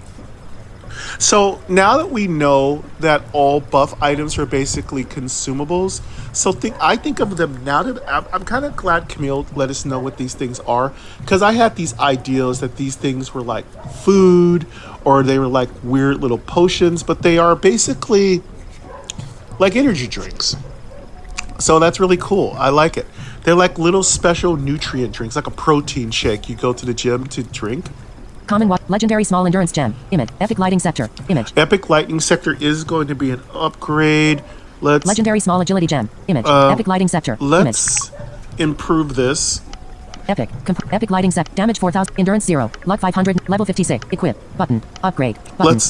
So now that we know that all buff items are basically consumables, so I think of them now that I'm kind of glad Camille let us know what these things are, because I had these ideas that these things were like food or they were like weird little potions, but they are basically like energy drinks. So that's really cool. I like it. They're like little special nutrient drinks, like a protein shake you go to the gym to drink. Common legendary small endurance gem. Image. Epic lighting sector. Image. Epic lightning sector is going to be an upgrade. Legendary small agility gem. Image. Epic lighting sector. Let's improve this. Epic. Epic lighting set. Damage 4,000. Endurance 0. Luck 500. Level 56. Equip. Button. Upgrade. Button.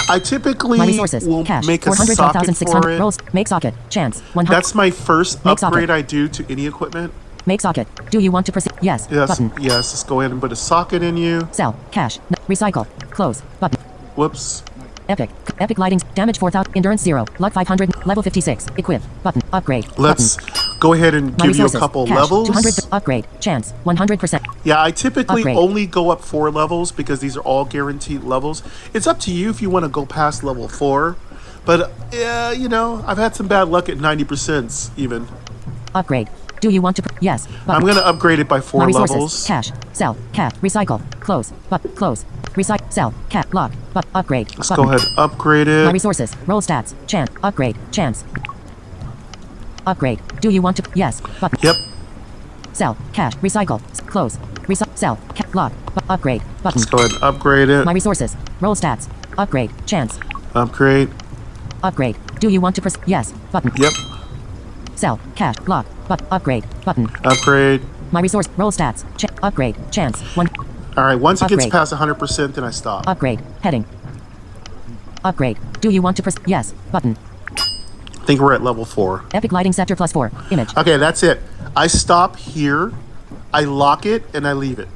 I typically my resources. will Cash. make a socket for it. Rolls. Make socket. Chance. 100. That's my first make upgrade socket. I do to any equipment. Make socket. Do you want to proceed? Yes. Yes. Button. Yes. Let's go ahead and put a socket in you. Sell. Cash. Recycle. Close. Button. Whoops. Epic. Epic lighting. Damage 4,000. Endurance 0. Luck 500. Level 56. Equip. Button. Upgrade. Let's go ahead and give you a couple Cash. levels. 200. Upgrade. Chance. 100%. Yeah, I typically Upgrade. only go up 4 levels because these are all guaranteed levels. It's up to you if you want to go past level 4. But, yeah, you know, I've had some bad luck at 90% even. Upgrade. Do you want to? Yes. Button. I'm going to upgrade it by 4 my resources. levels. Cash. Sell. Cash. Recycle. Close. But close. Recycle. Sell. Cat. Lock. But upgrade. Let's button. go ahead and upgrade it. My resources. Roll stats. Chance. Upgrade. Chance. Upgrade. Do you want to? Yes. Button. Yep. Sell. Cash. Recycle. Close. Recycle. Sell. Cat. Lock. Upgrade. Button. Let's go ahead and upgrade it. My resources. Roll stats. Upgrade. Chance. Upgrade. Upgrade. Do you want to? Yes. Button. Yep. Sell. Cash. Lock. But upgrade. Button. Upgrade. My resource. Roll stats. Upgrade. Chance. 1. All right. Once it gets Upgrade. past 100%, then I stop. Upgrade. Heading. Upgrade. Do you want to? Yes. Button. I think we're at level 4. Epic lighting sector +4. Image. Okay, that's it. I stop here. I lock it and I leave it.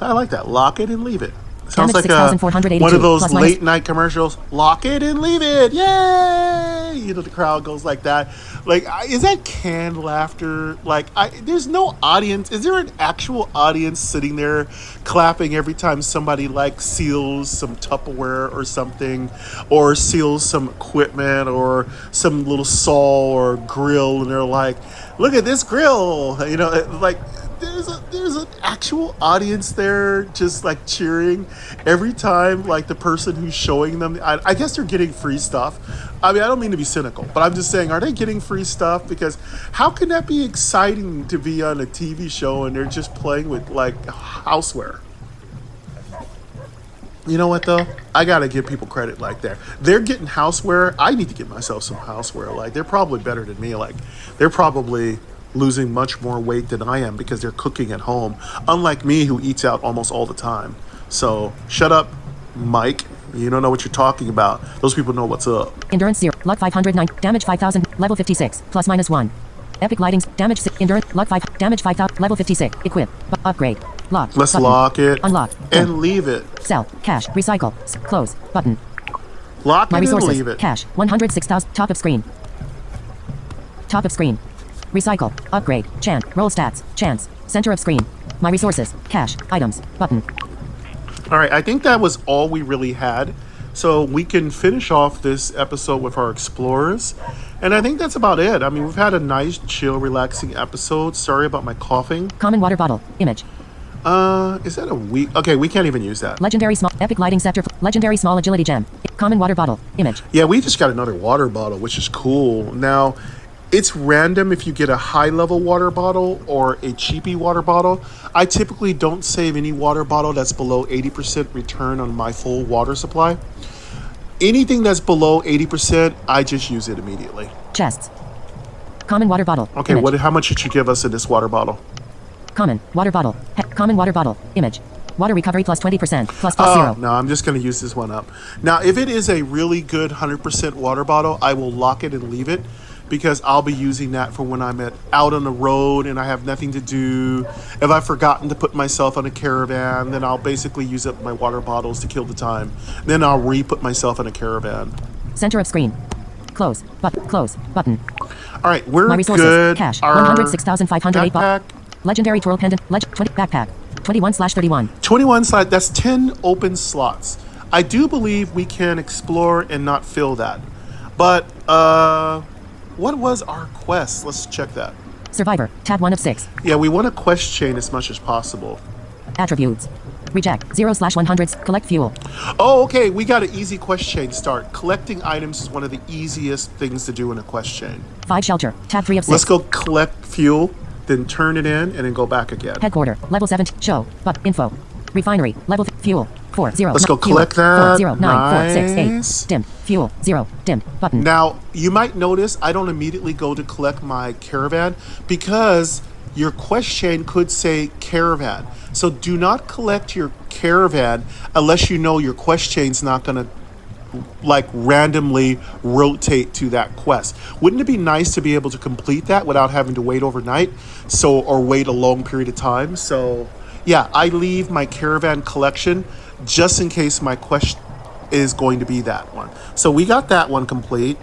I like that. Lock it and leave it. Sounds Damage like 6,482 one of those plus minus- late night commercials. Lock it and leave it. Yay! You know, the crowd goes like that. Like, is that canned laughter? Like, there's no audience. Is there an actual audience sitting there clapping every time somebody like seals some Tupperware or something, or seals some equipment or some little saw or grill, and they're like, "Look at this grill!" You know, like there's an actual audience there just like cheering every time like the person who's showing them. I guess they're getting free stuff. I mean, I don't mean to be cynical, but I'm just saying, are they getting free stuff? Because how can that be exciting to be on a TV show and they're just playing with like houseware? You know what though? I gotta give people credit like that. They're getting houseware. I need to get myself some houseware. Like they're probably better than me. Like they're probably losing much more weight than I am because they're cooking at home. Unlike me who eats out almost all the time. So shut up, Mike. You don't know what you're talking about. Those people know what's up. Endurance 0. Luck 509. Damage 5000. Level 56. Plus minus 1. Epic lightings. Damage 6. Endurance. Luck 5. Damage 5000. Level 56. Equip. Upgrade. Lock. Let's button. lock it. Unlock. And Dim. leave it. Sell. Cash. Recycle. Close. Button. Lock My it and resources. leave it. Cash. 106,000. Top of screen. Top of screen. Recycle. Upgrade. Chant. Roll stats. Chance. Center of screen. My resources. Cash. Items. Button. All right, I think that was all we really had. So we can finish off this episode with our explorers. And I think that's about it. I mean, we've had a nice, chill, relaxing episode. Sorry about my coughing. Common water bottle. Image. Is that a weak? Okay, we can't even use that. Legendary small. Epic lighting scepter. Legendary small agility gem. Common water bottle. Image. Yeah, we just got another water bottle, which is cool. Now, it's random if you get a high-level water bottle or a cheapy water bottle. I typically don't save any water bottle that's below 80% return on my full water supply. Anything that's below 80%, I just use it immediately. Chests. Common water bottle. Okay, Image. how much did you give us in this water bottle? Common water bottle. Common water bottle. Image. Water recovery plus 20%. Plus Oh, 0. no, I'm just going to use this one up. Now, if it is a really good 100% water bottle, I will lock it and leave it because I'll be using that for when I'm out on the road and I have nothing to do. If I've forgotten to put myself on a caravan, then I'll basically use up my water bottles to kill the time. Then I'll re-put myself on a caravan. Center of screen. Close. Close. Button. All right, we're My resources. good. Cash. Our 106,508. backpack. Legendary twirl pendant. 20 backpack. 21/31. 21 slots, that's 10 open slots. I do believe we can explore and not fill that. But, what was our quest? Let's check that. Survivor. Tab 1 of 6. Yeah, we want to quest chain as much as possible. Attributes. Reject. 0/100s. Collect fuel. Oh, okay, we got an easy quest chain start. Collecting items is one of the easiest things to do in a quest chain. 5 shelter. Tab 3 of 6. Let's go collect fuel, then turn it in, and then go back again. Headquarter. Level 7. Show. Info. Refinery. Level fuel. 40. Let's go collect that. 409468. Nice. Dim. Fuel. 0. Dim. Button. Now, you might notice I don't immediately go to collect my caravan because your quest chain could say caravan. So do not collect your caravan unless you know your quest chain's not going to like randomly rotate to that quest. Wouldn't it be nice to be able to complete that without having to wait overnight or wait a long period of time? So yeah, I leave my caravan collection just in case my quest is going to be that one. So we got that one complete.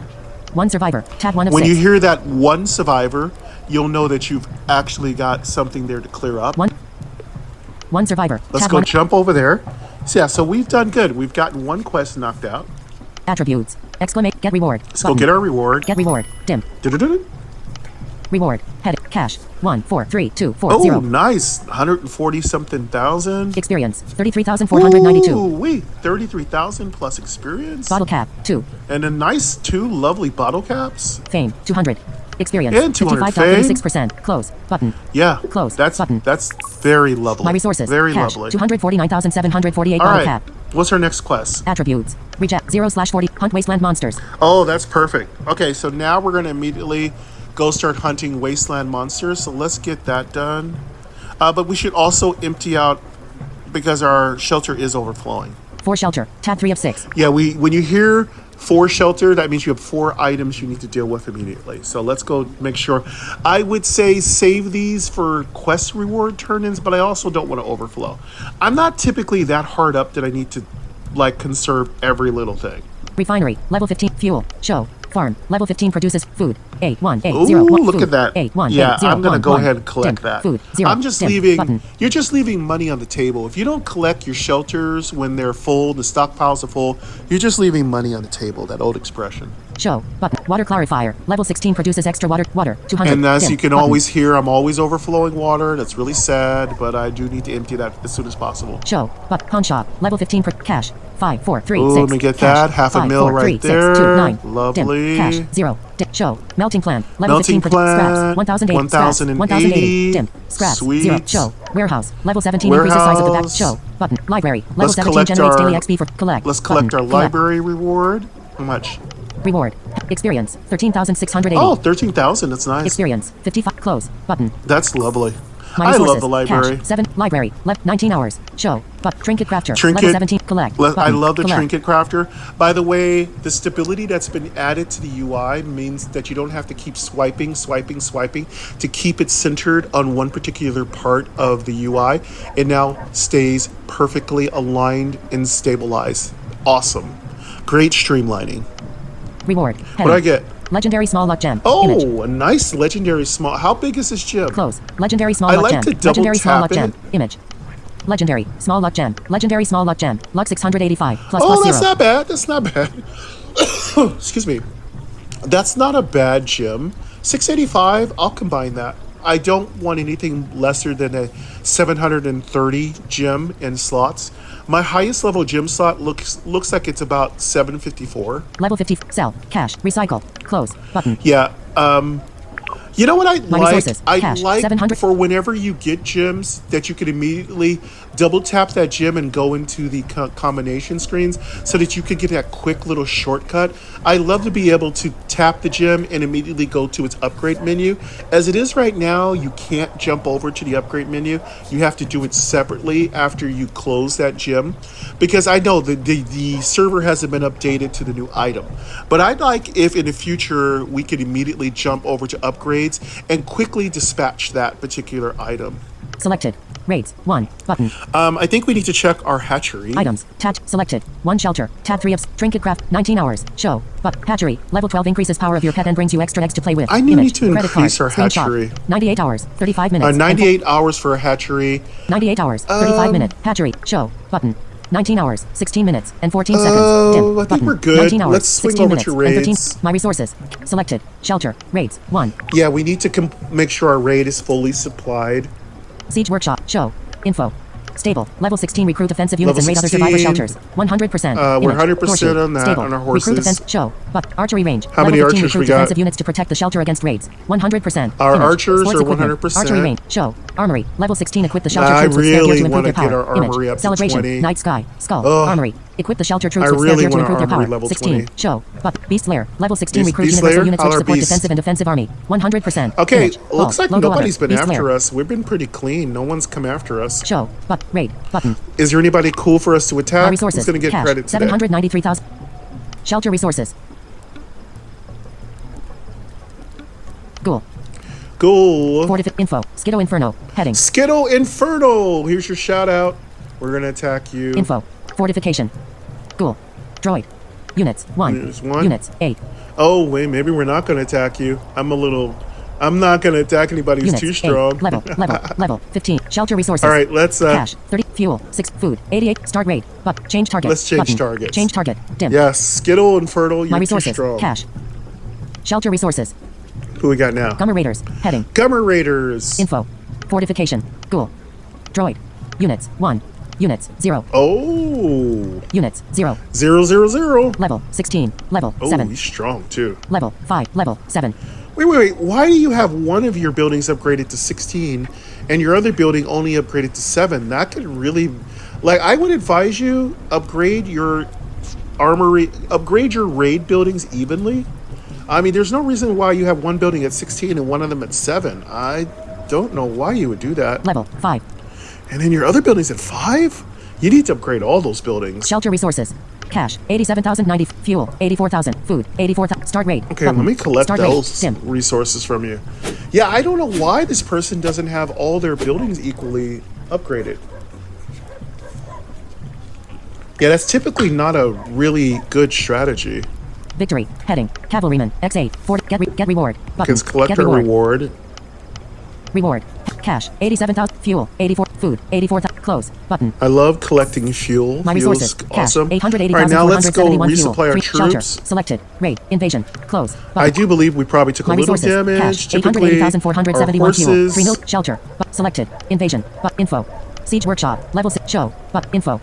1 survivor. Tab 1 of When 6. you hear that one survivor, you'll know that you've actually got something there to clear up. 1 survivor. Let's Tab go 1. jump over there. So yeah, so we've done good. We've gotten one quest knocked out. Attributes. Exclamate. Get reward. Let's go get our reward. Get reward. Dim. Du-du-du-du. Reward. Head. Cash. 143,240. Oh, nice. 140 something thousand. Experience. 33,492. Ooh, wait. 33,000 plus experience. Bottle cap. 2. And a nice 2 lovely bottle caps. Fame. 200. Experience. And 200 fame. 55.36%. Close. Button. Yeah. Close. That's Button. That's very lovely. My resources. Very Cash. lovely. 249,748. All Bottle right. cap. What's our next quest? Attributes. Reject. 0/40. Hunt wasteland monsters. Oh, that's perfect. Okay, so now we're going to immediately go start hunting wasteland monsters. So let's get that done. But we should also empty out because our shelter is overflowing. 4 shelter. Tab 3 of 6. Yeah, when you hear 4 shelter, that means you have 4 items you need to deal with immediately. So let's go make sure. I would say save these for quest reward turn-ins, but I also don't want to overflow. I'm not typically that hard up that I need to like conserve every little thing. Refinery. Level 15. Fuel. Show. Farm. Level 15 produces food. A1. Ooh, A0. look food. at that. A1. Yeah, A0. I'm gonna 1, go 1. ahead and collect Dim. that. Food. 0. I'm just Dim. leaving. Button. You're just leaving money on the table. If you don't collect your shelters when they're full, the stockpiles are full. You're just leaving money on the table. That old expression. Show. Button. Water clarifier. Level 16 produces extra water. Water. 200. And as Dim. you can Button. always hear, I'm always overflowing water. That's really sad, but I do need to empty that as soon as possible. Show. But pawn shop. Level 15 per cash. 5, 4, 3, Ooh, 6. let me get cash. that. Half a 5, mil 4, 3, right 6, there. 2, 9. Lovely. Dim. Cash. 0. Show. Melting plan. Level Melting 15 plan. scraps. 1008. 1080. Dim. Scraps. Sweet. 0. Show. Warehouse. Level 17 increases size of the back. Warehouse. Show. Button. Library. Level Let's 17 collect generates our- daily XP for collect. Let's collect Button. our library reward. How much? Reward. Experience. 13,680. Oh, 13,000. That's nice. Experience. 55. Close. Button. That's lovely. My I resources. love the library. Cash. 7. Library. Left 19 hours. Show. But trinket crafter. Trinket. Level 17. Collect. I Button. love the Collect. trinket crafter. By the way, the stability that's been added to the UI means that you don't have to keep swiping to keep it centered on one particular part of the UI. It now stays perfectly aligned and stabilized. Awesome. Great streamlining. Reward. What do I get? Legendary small luck gem. Oh, Image. a nice legendary small. How big is this gem? Close. Legendary small I luck like gem. to double Legendary small tap luck gem. it. Image. Legendary small luck gem. Legendary small luck gem. Luck 685 plus Oh, plus that's 0. not bad. That's not bad. Excuse me. That's not a bad gem. 685, I'll combine that. I don't want anything lesser than a 730 gem in slots. My highest level gem slot looks like it's about 754. Level 50. Sell. Cash. Recycle. Close. Button. Yeah. You know what I My like? resources. I Cash. like 700. for whenever you get gems that you can immediately double tap that gem and go into the combination screens so that you could get that quick little shortcut. I love to be able to tap the gem and immediately go to its upgrade menu. As it is right now, you can't jump over to the upgrade menu. You have to do it separately after you close that gem, because I know the server hasn't been updated to the new item. But I'd like if in the future we could immediately jump over to upgrades and quickly dispatch that particular item. Selected. Raids. 1. Button. I think we need to check our hatchery. Items. Tab. Selected. 1 shelter. Tab 3 of trinket craft. 19 hours. Show. But hatchery. Level 12 increases power of your pet and brings you extra eggs to play with. I need Image. to Credit increase card. our hatchery. Screenshot. 98 hours. 35 minutes. 98 hours for a hatchery. 98 hours. 35 minutes. Hatchery. Show. Button. 19 hours. 16 minutes. And 14 seconds. Dim. I think Button. we're good. 19 hours. Let's swing 16 over minutes, to and 13 raids. My resources. Selected. Shelter. Raids. 1. Yeah, we need to make sure our raid is fully supplied. Siege workshop. Show. Info. Stable. Level 16 recruit offensive units Level and raid other survivor 16. shelters. 100%. We're Image. 100% Horseshoe. on that, Stable. on our Recruit horses. show. But archery range. How Level many 15 archers we recruits got? offensive units to protect the shelter against raids. 100%. Our Image. archers Sports are equipment. 100%. Archery range. Show. Armory. Level 16 equip the shelter I troops with spare gear really to improve wanna their power. get our armory up to Celebration. 20. Night sky. Skull. Ugh. Armory. Equip the shelter troops I with spare really gear to want our improve their armory power. level 16. 20. Show. But beast lair. Level 16 Beast- recruit Beast universal lair? units which Holler support beast. defensive and defensive army. 100%. Okay, Image. looks like Logo nobody's letter. been Beast after lair. us. We've been pretty clean. No one's come after us. Show. But raid. Button. Is there anybody cool for us to My attack? resources. Who's going to get Cash. credit today? 793,000. Shelter resources. Ghoul. Ghoul. Info. Skiddo Inferno. Heading. Skittle Inferno. Here's your shout out. We're going to attack you. Info. Fortification. Ghoul. Droid. Units. 1. Units, 1. Units. 8. Oh, wait, maybe we're not going to attack you. I'm not going to attack anybody who's Units. too 8. strong. Level. 15. Shelter resources. All right, let's Cash. 30. Fuel. 6. Food. 88. Start raid. But change target. Let's change Button. targets. Change target. Dim. Yes, Skittle Inferno, My you're too resources. strong. Cash. Shelter resources. Who we got now? Gummer Raiders. Heading. Gummer Raiders. Info. Fortification. Ghoul. Droid. Units. 1. Units. 0. Oh. Units. 0. 000. Level. 16. Level. Oh, 7. he's strong too. Level 5. Level 7. Wait. Why do you have one of your buildings upgraded to 16 and your other building only upgraded to 7? That could really... Like, I would advise you upgrade your armory, upgrade your raid buildings evenly. I mean, there's no reason why you have one building at 16 and one of them at 7. I don't know why you would do that. Level 5. And then your other building's at 5? You need to upgrade all those buildings. Shelter resources. Cash. 87,090. Fuel. 84,000. Food. 84,000. Start rate. Okay, Button. let me collect Start those rate. Dim. resources from you. Yeah, I don't know why this person doesn't have all their buildings equally upgraded. Yeah, that's typically not a really good strategy. Victory. Heading. Cavalryman. X8. Fort. Get reward. Button. Can collect Get a reward. Reward. Cash. 87,000. Fuel. 84. Food. 84,000. Close. Button. I love collecting fuel. My Fuel's resources. awesome. Cash. All right, now let's go 880,471 resupply fuel. our 3 troops. Shelter. Selected. Raid. Invasion. Close. Button. I do believe we probably took a My little resources. damage. Cash. Typically, our 880,471 fuel. 3 horses. mil. Shelter. Selected. Invasion. Info. Siege workshop. Level 6. Show. Info.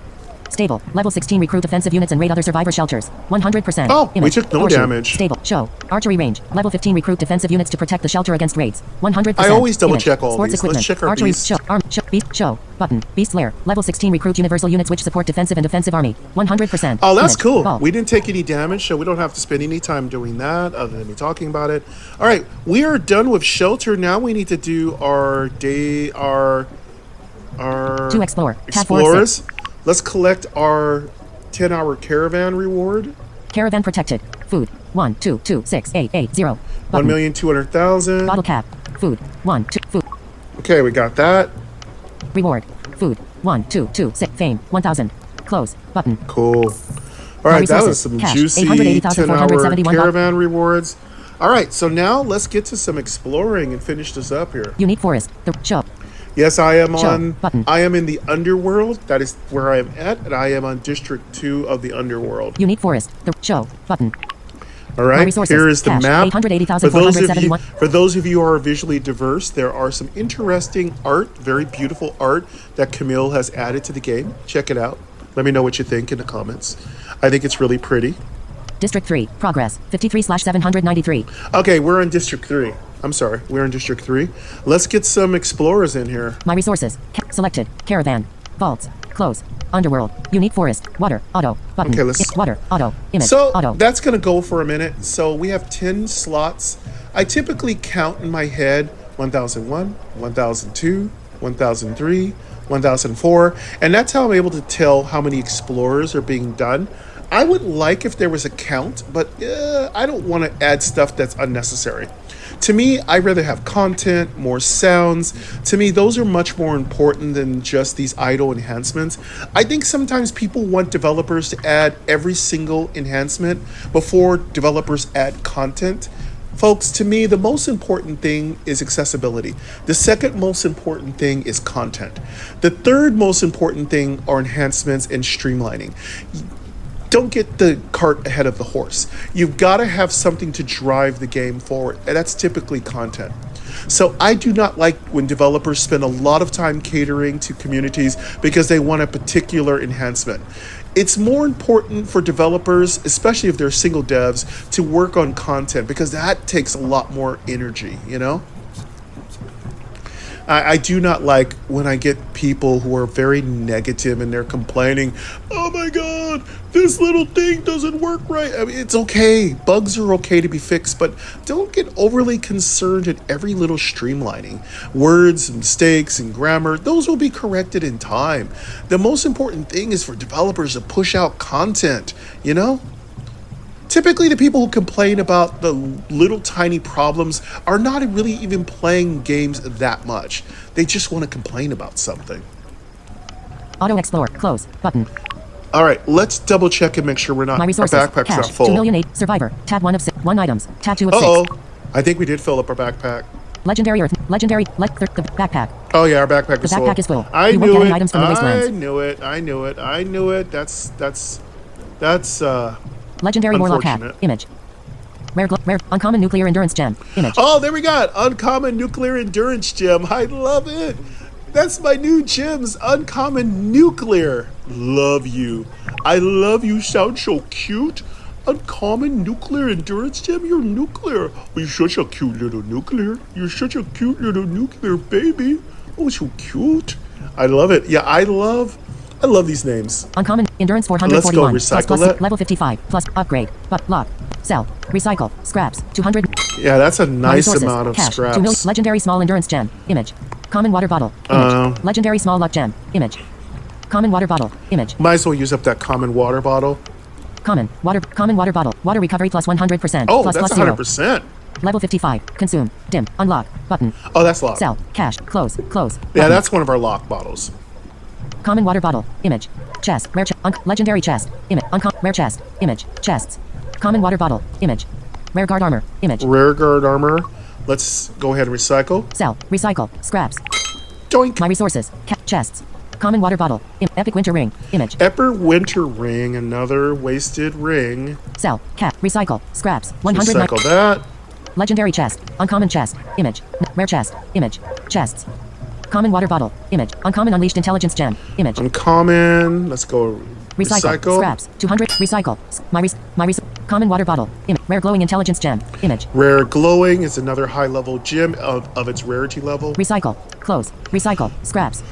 Stable. Level 16 recruit offensive units and raid other survivor shelters. 100%. Oh, we Image. took no Horseshoe. damage. Stable. Show. Archery range. Level 15 recruit defensive units to protect the shelter against raids. 100%. I always double Image. check all Sports these. equipment. Let's check our Archery. beast. Show. Arm. Show. Beast. Show. Button. Beast lair. Level 16 recruit universal units which support defensive and offensive army. 100%. Oh, that's Image. cool. Ball. We didn't take any damage, so we don't have to spend any time doing that other than me talking about it. All right, we are done with shelter. Now we need to do our To explore. Tab 4 of explorers. 6. Let's collect our 10-hour caravan reward. Caravan protected. Food. 1 2 2 6 8 8 0. Button. 1,200,000. Bottle cap. Food. 1 2 food. Okay, we got that. Reward. Food. 1 2 2 6 fame. 1,000. Close. Button. Cool. All right, that was resources. some Cash. juicy 880,471 10-hour caravan rewards. All right, so now let's get to some exploring and finish this up here. Unique forest. The show. Yes, I am Show. on. Button. I am in the underworld. That is where I am at, and I am on District 2 of the underworld. Unique forest. The show. Button. All My right, resources. here is the Cash. map. 880,471. For those of you who are visually diverse, there are some interesting art, very beautiful art that Camille has added to the game. Check it out. Let me know what you think in the comments. I think it's really pretty. District 3. Progress. 53/793. Okay, we're in District 3. I'm sorry, we're in District 3. Let's get some explorers in here. My resources. Selected. Caravan. Vaults. Close. Underworld. Unique forest. Water. Auto. Button. Okay, let's- Water. Auto. Image. So Auto. that's going to go for a minute. So we have 10 slots. I typically count in my head 1001, 1002, 1003, 1004, and that's how I'm able to tell how many explorers are being done. I would like if there was a count, but I don't want to add stuff that's unnecessary. To me, I'd rather have content, more sounds. To me, those are much more important than just these idle enhancements. I think sometimes people want developers to add every single enhancement before developers add content. Folks, to me, the most important thing is accessibility. The second most important thing is content. The third most important thing are enhancements and streamlining. Don't get the cart ahead of the horse. You've got to have something to drive the game forward, and that's typically content. So I do not like when developers spend a lot of time catering to communities because they want a particular enhancement. It's more important for developers, especially if they're single devs, to work on content because that takes a lot more energy, you know? I do not like when I get people who are very negative and they're complaining, oh my God, this little thing doesn't work right. I mean, it's okay. Bugs are okay to be fixed, but don't get overly concerned at every little streamlining. Words, mistakes, and grammar, those will be corrected in time. The most important thing is for developers to push out content, you know? Typically, the people who complain about the little tiny problems are not really even playing games that much. They just want to complain about something. Auto explore. Close. Button. All right, let's double check and make sure we're not, My our resources. backpack's Cash. not full. 2,000,008. Survivor. Tab 1 of 6. 1 items. Tab 2 of 6. Uh-oh. I think we did fill up our backpack. Legendary Earth. Legendary. The backpack. Oh yeah, our backpack is full. backpack is full. I You won't knew get any it. items from the wastelands. I knew it. That's Legendary Warlock hat. Unfortunate. Image. Rare uncommon nuclear endurance gem. Image. Oh, there we got uncommon nuclear endurance gem. I love it. That's my new gems. Uncommon nuclear. Love you. I love you. Sound so cute. Uncommon nuclear endurance gem. You're nuclear. Oh, you're such a cute little nuclear. You're such a cute little nuclear baby. Oh, so cute. I love it. Yeah, I love these names. Uncommon endurance Let's 441. go recycle plus that. level 55. Plus upgrade. But lock. Sell. Recycle. Scraps. 200. Yeah, that's a nice resources. amount of Cash. 2 million. scraps. Legendary small endurance gem. Image. Common water bottle. Image. Legendary small luck gem. Image. Common water bottle. Image. Might as well use up that common water bottle. Common water bottle. Water recovery plus 100%. Oh, plus that's plus 0. 100%. Level 55. Consume. Dim. Unlock. Button. Oh, that's locked. Sell. Cash. Close. Close. Yeah, Button. that's one of our lock bottles. Common water bottle. Image. Chest. Rare chest. Legendary chest. Image. Rare chest. Image. Chests. Common water bottle. Image. Rare guard armor. Image. Rare guard armor. Let's go ahead and recycle. Sell. Recycle. Scraps. Doink. My resources. Chests. Common water bottle. Epic winter ring. Image. Epic winter ring. Another wasted ring. Sell. Recycle. Scraps. 100. Recycle that. Legendary chest. Uncommon chest. Image. Rare chest. Image. Chests. Common water bottle. Image. Uncommon unleashed intelligence gem. Image. Uncommon. Let's go. Recycle. Scraps. 200. Recycle. Common water bottle. Rare glowing intelligence gem. Image. Rare glowing is another high level gem of its rarity level. Recycle. Close. Recycle. Scraps.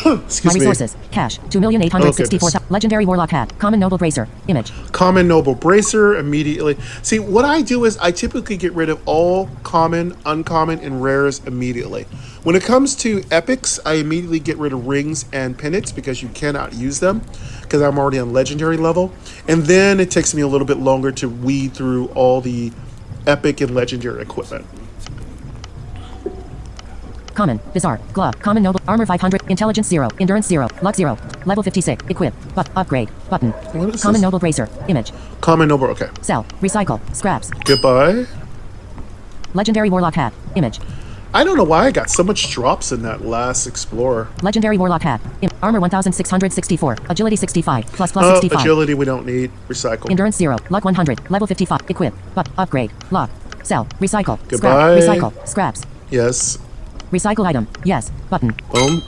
Excuse My me. resources. Cash. 2,864,000. Legendary warlock hat. Common noble bracer. Image. Common noble bracer immediately. See, what I do is I typically get rid of all common, uncommon, and rares immediately. When it comes to epics, I immediately get rid of rings and pennants because you cannot use them because I'm already on legendary level. And then it takes me a little bit longer to weed through all the epic and legendary equipment. Common, bizarre, glove, common noble, armor 500, intelligence 0, endurance 0, luck 0, level 56, equip, upgrade, button. What is common this? noble bracer, image. Common noble, okay. Sell, recycle, scraps. Goodbye. Legendary warlock hat, image. I don't know why I got so much drops in that last explorer. Legendary warlock hat, armor 1664, agility 65, plus 65. Agility we don't need. Recycle. Endurance 0, luck 100, level 55, equip, upgrade, lock, sell, recycle, Goodbye. scrap, recycle, scraps. Yes. Recycle item, yes, button. Boom.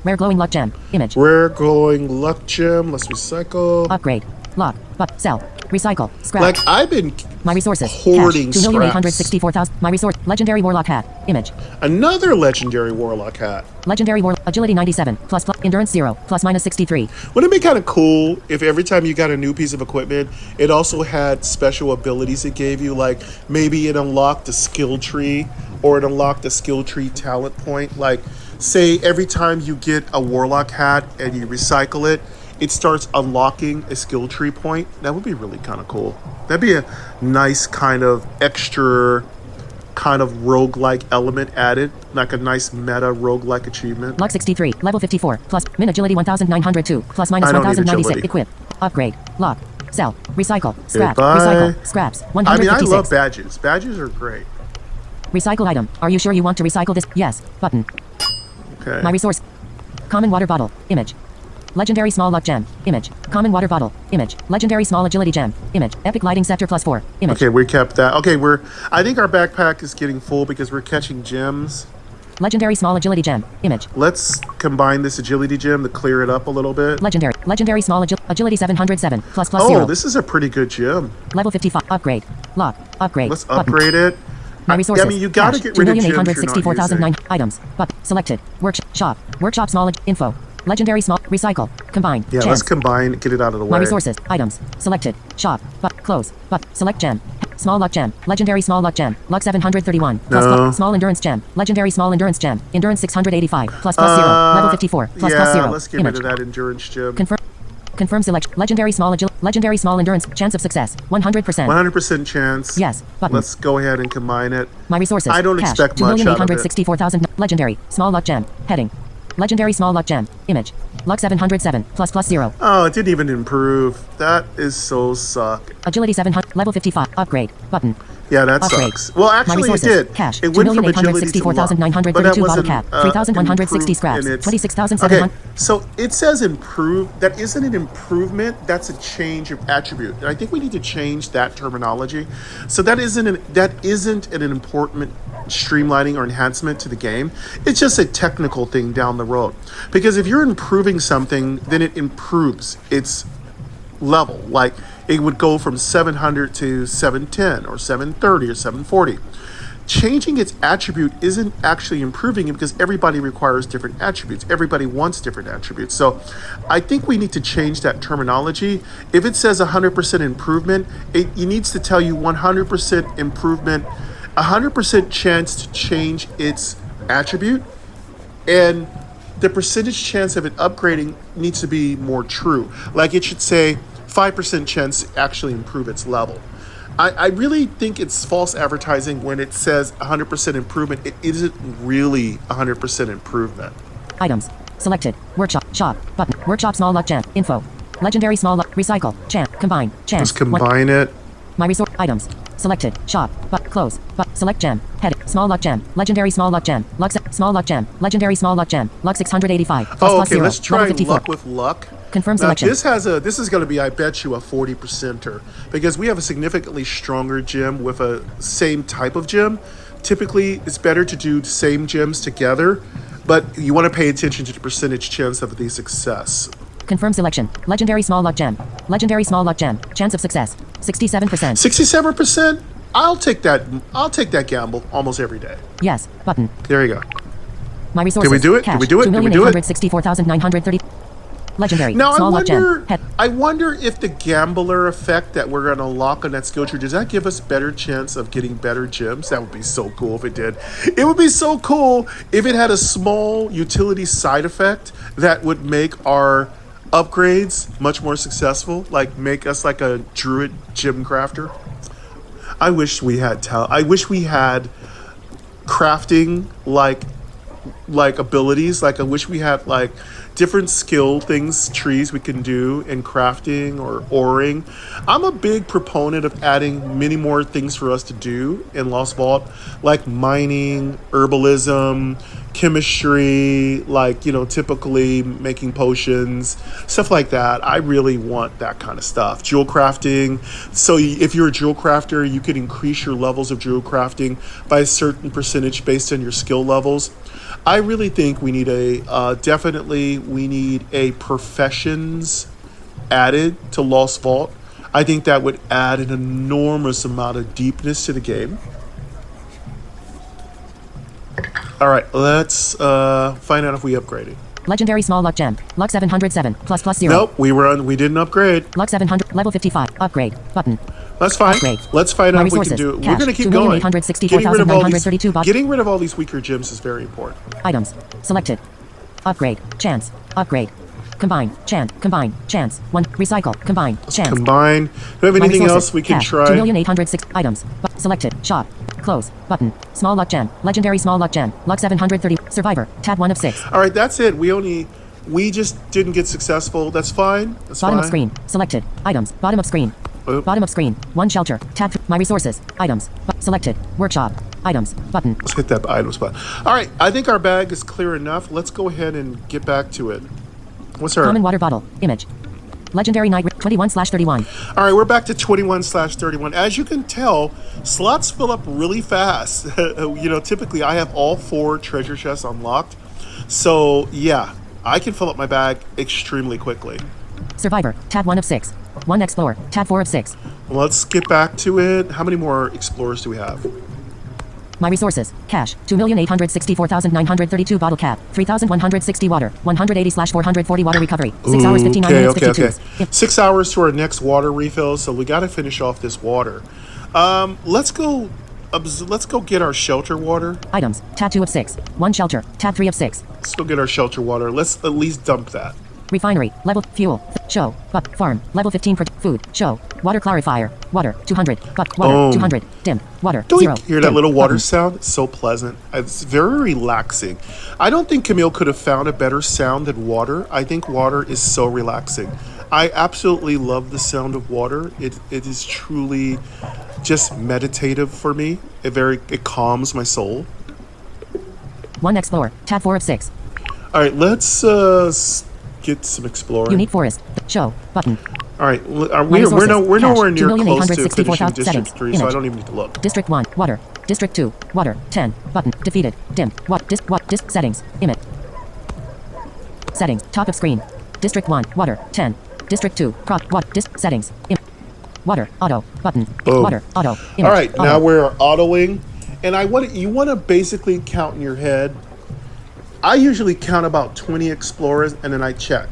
Rare glowing luck gem, image. Rare glowing luck gem. Let's recycle. Upgrade, lock, sell, recycle, scrap. Like I've been My resources. hoarding Cash, scraps. 2,864,000. My resource. Legendary warlock hat. Image. Another legendary warlock hat. Legendary warlock. Agility 97. Plus endurance 0. Plus minus 63. Wouldn't it be kind of cool if every time you got a new piece of equipment, it also had special abilities it gave you? Like maybe it unlocked a skill tree or it unlocked a skill tree talent point. Like say every time you get a warlock hat and you recycle it, it starts unlocking a skill tree point. That would be really kind of cool. That'd be a nice kind of extra kind of roguelike element added, like a nice meta roguelike achievement. Luck 63. Level 54. Plus min agility 1902. Plus minus I don't need 1096. agility. Equip. Upgrade. Lock. Sell. Recycle. Scrap. Goodbye. Recycle. Scraps. I 156. mean, I love badges. Badges are great. Recycle item. Are you sure you want to recycle this? Yes. Button. Okay. My resource. Common water bottle. Image. Legendary small luck gem. Image. Common water bottle. Image. Legendary small agility gem. Image. Epic lighting scepter plus 4. Image. Okay, we kept that. Okay, I think our backpack is getting full because we're catching gems. Legendary small agility gem. Image. Let's combine this agility gem to clear it up a little bit. Legendary small agility 707. Plus Oh, 0. this is a pretty good gem. Level 55. Upgrade. Lock. Upgrade. Let's Button. upgrade it. My resources. I mean, you gotta Cash, get rid of gems you're not 2,864,009 using. items. But selected. Workshop. Workshop small info. Legendary small recycle. Combine. Yeah, Chance. let's combine, get it out of the way. My resources. Items. Selected. Shop. Close. Select gem. Small luck gem. Legendary small luck gem. Luck 731. Plus No. small endurance gem. Legendary small endurance gem. Endurance 685. Plus 0. Level 54. Plus 0. Let's get rid of that endurance gem. Confirm select. Legendary small endurance. Chance of success. 100%. 100% chance. Yes. Button. Let's go ahead and combine it. My resources. I don't Cash, expect much out of it. 2,864,000. Legendary. Small luck gem. Heading. Legendary small luck gem. Image. Luck 707. Plus 0. Oh, it didn't even improve. That is so suck. Agility 700. Level 55. Upgrade. Button. Yeah, that Upgrade. sucks. Well, My actually, it resources. did. Cash. It went from agility to luck, but that 2,864,932 bottle wasn't cap. 3,160 scraps. in its- 26,700. Okay, so it says improve. That isn't an improvement. That's a change of attribute. And I think we need to change that terminology. So that isn't an important streamlining or enhancement to the game. It's just a technical thing down the road. Because if you're improving something, then it improves its level. Like it would go from 700 to 710 or 730 or 740. Changing its attribute isn't actually improving it because everybody requires different attributes. Everybody wants different attributes. So I think we need to change that terminology. If it says 100% improvement, it needs to tell you 100% improvement, 100% chance to change its attribute, and the percentage chance of it upgrading needs to be more true. Like it should say 5% chance to actually improve its level. I really think it's false advertising when it says 100% improvement. It isn't really 100% improvement. Items. Selected. Workshop. Shop. Button. Workshop small luck gem. Info. Legendary small luck. Recycle. Chant. Combine. Chance. Let's combine it. My resource. Items. Selected. Shop. But close. But select gem. Head. Small luck gem. Legendary small luck gem. Luck. Small luck gem. Legendary small luck gem. Luck 685. Plus, Oh, plus okay. 0. Let's try Level 54. luck with luck. Confirm Now, selection. this is going to be, I bet you, a 40%er because we have a significantly stronger gem with a same type of gem. Typically, it's better to do the same gems together, but you want to pay attention to the percentage chance of the success. Confirm selection. Legendary small luck gem. Legendary small luck gem. Chance of success. 67%. 67%. I'll take that. I'll take that gamble almost every day. Yes. Button. There you go. My resources. Did we do it? Cash. Did we do it? Did we do it? 2,864,930. Legendary. Now small luck gem. I wonder if the gambler effect that we're going to lock on that skill tree, does that give us better chance of getting better gems? That would be so cool if it did. It would be so cool if it had a small utility side effect that would make our upgrades much more successful, like make us like a druid gem crafter. I wish we had I wish we had crafting like abilities. Like I wish we had like different skill things, trees we can do in crafting or oring. I'm a big proponent of adding many more things for us to do in Lost Vault, like mining, herbalism, chemistry, like, you know, typically making potions, stuff like that. I really want that kind of stuff. Jewel crafting. So if you're a jewel crafter, you could increase your levels of jewel crafting by a certain percentage based on your skill levels. I really think we need definitely we need a professions added to Lost Vault. I think that would add an enormous amount of deepness to the game. All right, let's find out if we upgraded. Legendary small luck gem. Luck 707. Plus plus 0. Nope, we didn't upgrade. Luck 700. Level 55. Upgrade. Button. That's fine. Upgrade. Let's find My out if we can resources. do it. Cash. We're going to keep going. 2,864,932 bot. Getting rid of all these weaker gems is very important. Items. Selected. Upgrade. Chance. Upgrade. Combine. Chance. Combine. Chance. 1. Recycle. Combine. Chance. Combine. Do we have My anything resources. else we can Cash. try? 2,806 items. Selected. Shop. Close. Button. Small luck gem. Legendary small luck gem. Luck 730. Survivor. Tab 1 of 6. All right, that's it. We just didn't get successful. That's fine. That's Bottom fine. of screen. Selected. Items. Bottom of screen. Oop. Bottom of screen. 1 shelter. Tab. My resources. Items. Selected. Workshop. Items. Button. Let's hit that items button. All right, I think our bag is clear enough. Let's go ahead and get back to it. What's our... Common water bottle. Image. Legendary night. 21/31. All right, we're back to 21/31. As you can tell, slots fill up really fast. You know, typically I have all 4 treasure chests unlocked. So, yeah, I can fill up my bag extremely quickly. Survivor. Tab 1 of 6. 1 Explorer. Tab 4 of 6. Let's get back to it. How many more explorers do we have? My resources. Cash. 2,864,932 bottle cap. 3,160 water. 180/440 water recovery. 6 hours 59 minutes 52. 6 hours to our next water refill, so we got to finish off this water. Let's go get our shelter water. Items. Tab 2 of 6. 1 shelter. Tab 3 of 6. Let's go get our shelter water. Let's at least dump that. Refinery. Level. Fuel. Show. But. Farm. Level 15 per. Food. Show. Water clarifier. Water. 200. But. Water. 200. Dim. Water. Don't 0. you hear that Dim. little water Button. sound? It's so pleasant. It's very relaxing. I don't think Camille could have found a better sound than water. I think water is so relaxing. I absolutely love the sound of water. It is truly just meditative for me. It calms my soul. 1 Explorer. Tab 4 of 6. All right, let's get some exploring. Unique forest. Show. Button. All right, we're resources. nowhere Cash. near close to 2,864,000 finishing District settings. 3, so I Image. don't even need to look. District 1. Water. District 2. Water. 10. Button. Defeated. Dim. What? Disc settings. Image. Settings. Top of screen. District 1. Water. 10. District 2. Prop. What? Disc settings. Water. Auto. Button. Boom. Water. Auto. Image. All right, Auto. now we're autoing, and you want to basically count in your head. I usually count about 20 explorers, and then I check.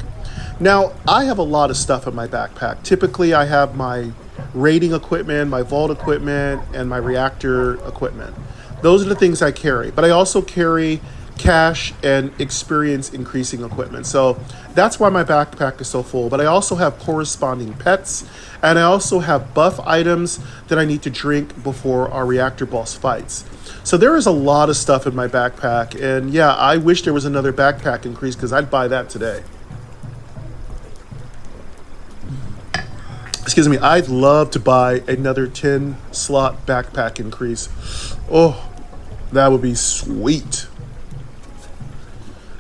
Now, I have a lot of stuff in my backpack. Typically, I have my raiding equipment, my vault equipment, and my reactor equipment. Those are the things I carry. But I also carry cash and experience increasing equipment. So that's why my backpack is so full. But I also have corresponding pets, and I also have buff items that I need to drink before our reactor boss fights. So there is a lot of stuff in my backpack. And yeah, I wish there was another backpack increase because I'd buy that today. excuse me, I'd love to buy another 10 slot backpack increase. Oh, that would be sweet.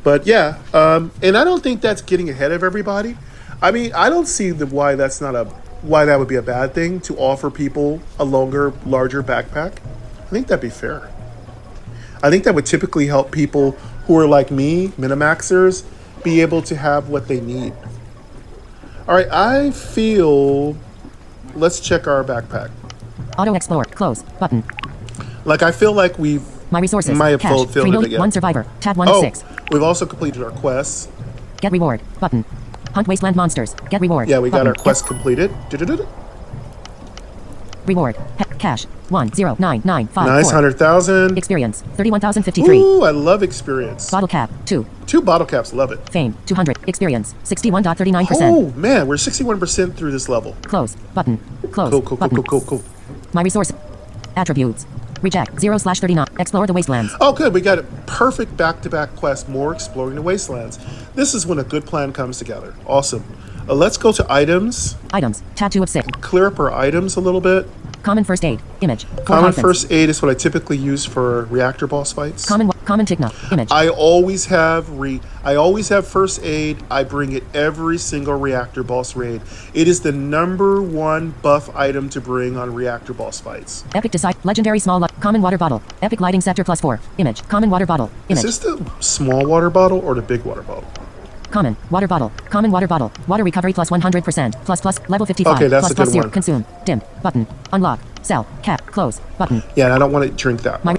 But yeah, and I don't think that's getting ahead of everybody. I mean, I don't see why that would be a bad thing to offer people a longer, larger backpack. I think that'd be fair. I think that would typically help people who are like me, Minimaxers, be able to have what they need. All right, I feel. Let's check our backpack. Auto explore. Close. Button. Like, I feel like we've. My resources. Might have Cash. filled 3 it million. again. 1 survivor. Tab 1 of 6. We've also completed our quests. Get reward. Button. Hunt wasteland monsters. Get reward. Yeah, we got button. our quest completed. Reward. Cash. 10995. Nice, 100,000. Experience. 31,053. Ooh, I love experience. Bottle cap. 2. 2 bottle caps, love it. Fame. 200. Experience. 61.39%. Oh man, we're 61% through this level. Close. Button. Close. Cool. Button. Cool. My resource. Attributes. Reject. 0/39. Explore the wastelands. Oh, good. We got a perfect back-to-back quest. More exploring the wastelands. This is when a good plan comes together. Awesome. Let's go to items. Items. Tab 2 of 6. Clear up our items a little bit. Common first aid. Image. 4 Common hyphens. first aid is what I typically use for reactor boss fights. Common Tigna. Image. I always have first aid. I bring it every single reactor boss raid. It is the #1 buff item to bring on reactor boss fights. Epic decide. Legendary small. Common water bottle. Epic lighting scepter +4. Image. Common water bottle. Image. Is this the small water bottle or the big water bottle? Common water bottle. Common water bottle. Water recovery +100%. Plus level 55. Okay, that's a plus good 0. one. Consume. Dim. Button. Unlock. Sell. Cap. Close. Button. Yeah, I don't want to drink that. My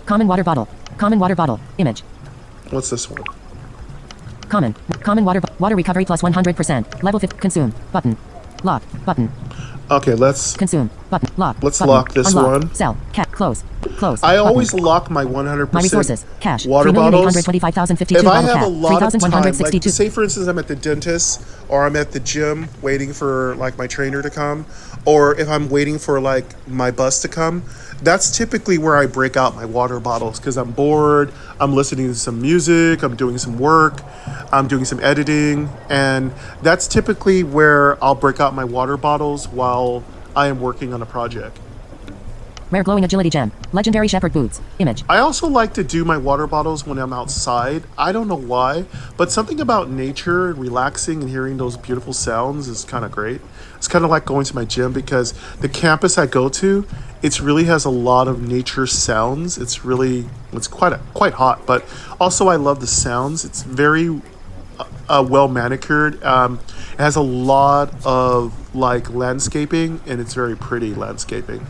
common water bottle. Common water bottle. Image. What's this one? Common water recovery +100%. Level 50. Consume. Button. Lock. Button. Okay, let's Consume. Button. Lock. Let's button. lock this Unlock. one. Sell. Cap. Close. Close. I button. always lock my 100% My resources. Cash. water bottles. 3,825,052 If I bottle have cap. a lot of time, like 3,162. say for instance I'm at the dentist or I'm at the gym waiting for like my trainer to come, or if I'm waiting for like my bus to come, that's typically where I break out my water bottles because I'm bored, I'm listening to some music, I'm doing some work, I'm doing some editing, and that's typically where I'll break out my water bottles while I am working on a project. Rare glowing agility gem. Legendary shepherd boots. Image. I also like to do my water bottles when I'm outside. I don't know why, but something about nature and relaxing and hearing those beautiful sounds is kind of great. It's kind of like going to my gym because the campus I go to, it really has a lot of nature sounds. It's quite hot, but also I love the sounds. It's very well manicured. It has a lot of like landscaping, and it's very pretty landscaping.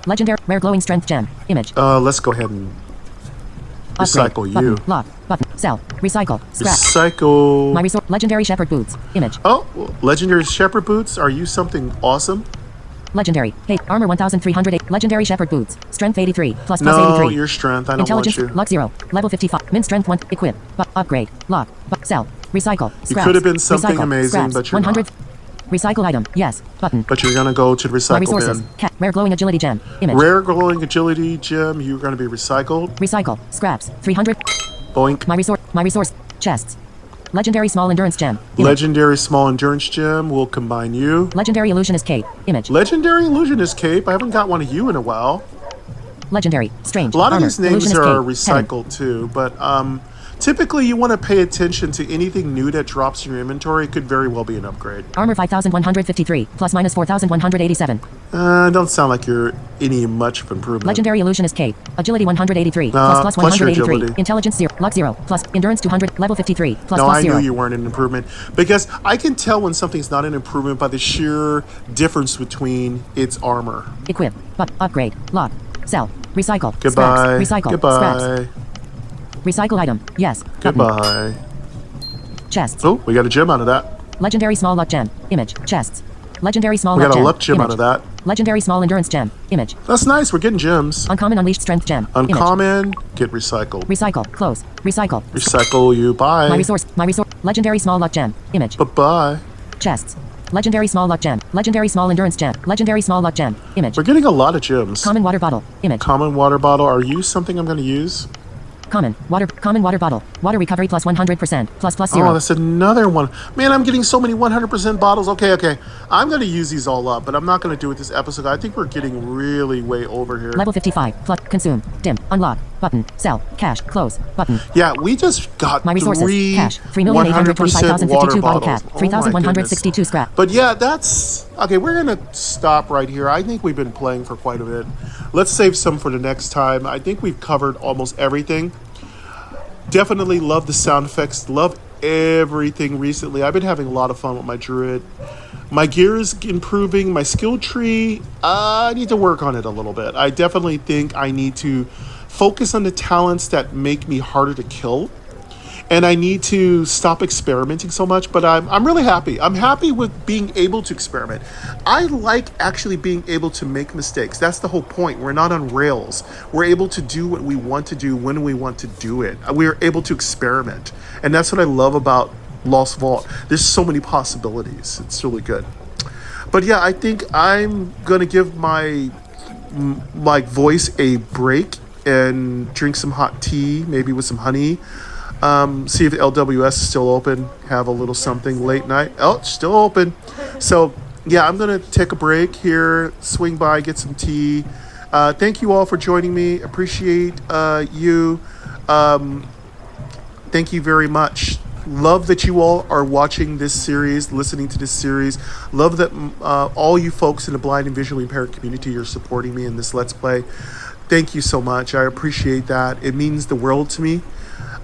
Legendary rare glowing strength gem. Image. Let's go ahead and recycle Upgrade. you. Button. Lock. Button. Sell. Recycle. Scrap. Recycle. My resource. Legendary shepherd boots. Image. Oh, legendary shepherd boots. Are you something awesome? Legendary. Hey, armor 1,308. Legendary shepherd boots. Strength 83. Plus No, 83. your strength. I don't Intelligence. want you. Luck 0. Level 55. Min strength 1. Equip. Upgrade. Lock. Sell. Recycle. Scraps. could have been something Recycle. amazing, Scraps. but you're 100. not. Recycle item. Yes. Button. But you're gonna go to the My recycle resources. bin. Rare glowing agility gem. Image. Rare glowing agility gem. You're gonna be recycled. Recycle. Scraps. 300. Boink. My resource. Chests. Legendary small endurance gem. Image. Legendary small endurance gem. We'll combine you. Legendary illusionist cape. Image. Legendary illusionist cape. I haven't got one of you in a while. Legendary. Strange. A lot of armor. these names Illusionist are cape. recycled too, but typically you want to pay attention to anything new that drops in your inventory. It could very well be an upgrade. Armor 5,153. Plus minus 4,187. Don't sound like you're any much of improvement. Legendary illusionist cape. Agility 183. plus Plus your 183. agility. Intelligence 0. Luck 0. Plus endurance 200. Level 53. Plus No, plus I 0. knew you weren't an improvement because I can tell when something's not an improvement by the sheer difference between its armor. Equip. Upgrade. Lock. Sell. Recycle. Goodbye. Scraps. Recycle. Goodbye. Scraps. Recycle item. Yes. Button. Goodbye. Chests. Oh, we got a gem out of that. Legendary small luck gem. Image. Chests. Legendary small We luck got a gem. luck gem Image. out of that. Legendary small endurance gem. Image. That's nice. We're getting gems. Uncommon unleashed strength gem. Image. Uncommon. Get recycled. Recycle. Close. Recycle. Recycle you. Bye. My resource. Legendary small luck gem. Image. Bye-bye. Chests. Legendary small luck gem. Legendary small endurance gem. Legendary small luck gem. Image. We're getting a lot of gems. Common water bottle. Image. Common water bottle. Are you something I'm going to use? Common water bottle. Water recovery plus 100%. Plus Oh, 0. that's another one. Man, I'm getting so many 100% bottles. Okay. I'm going to use these all up, but I'm not going to do it this episode. I think we're getting really way over here. Level 55. Plus consume. Dim. Unlock. Button. Sell. Cash. Close. Button. Yeah, we just got My resources. three Cash. 100% water bottle bottles. cap. 3,162 scrap. But yeah, that's... Okay, we're going to stop right here. I think we've been playing for quite a bit. Let's save some for the next time. I think we've covered almost everything. Definitely love the sound effects. Love everything recently. I've been having a lot of fun with my Druid. My gear is improving. My skill tree, I need to work on it a little bit. I definitely think I need to focus on the talents that make me harder to kill. And I need to stop experimenting so much, but I'm really happy. I'm happy with being able to experiment. I like actually being able to make mistakes. That's the whole point. We're not on rails. We're able to do what we want to do when we want to do it. We're able to experiment. And that's what I love about Lost Vault. There's so many possibilities. It's really good. But yeah, I think I'm going to give my voice a break and drink some hot tea, maybe with some honey. See if LWS is still open. Have a little something late night. Oh, it's still open. So, yeah, I'm going to take a break here, swing by, get some tea. Thank you all for joining me. Appreciate you. Thank you very much. Love that you all are watching this series, listening to this series. Love that all you folks in the blind and visually impaired community are supporting me in this Let's Play. Thank you so much. I appreciate that. It means the world to me.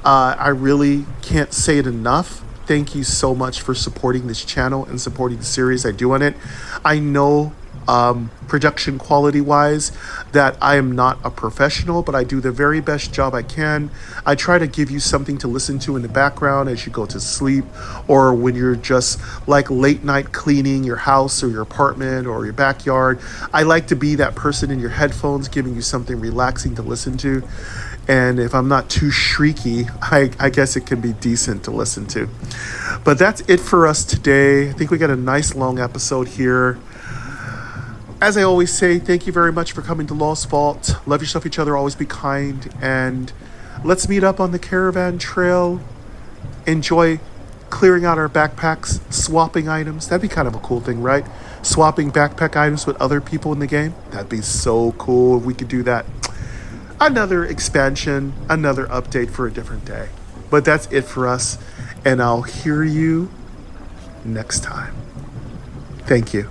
I really can't say it enough. Thank you so much for supporting this channel and supporting the series I do on it. I know production quality wise that I am not a professional, but I do the very best job I can. I try to give you something to listen to in the background as you go to sleep, or when you're just like late night cleaning your house or your apartment or your backyard. I like to be that person in your headphones giving you something relaxing to listen to. And if I'm not too shrieky, I guess it can be decent to listen to. But that's it for us today. I think we got a nice long episode here. As I always say, thank you very much for coming to Lost Vault. Love yourself, each other, always be kind. And let's meet up on the caravan trail. Enjoy clearing out our backpacks, swapping items. That'd be kind of a cool thing, right? Swapping backpack items with other people in the game. That'd be so cool if we could do that. Another expansion, another update for a different day. But that's it for us, and I'll hear you next time. Thank you.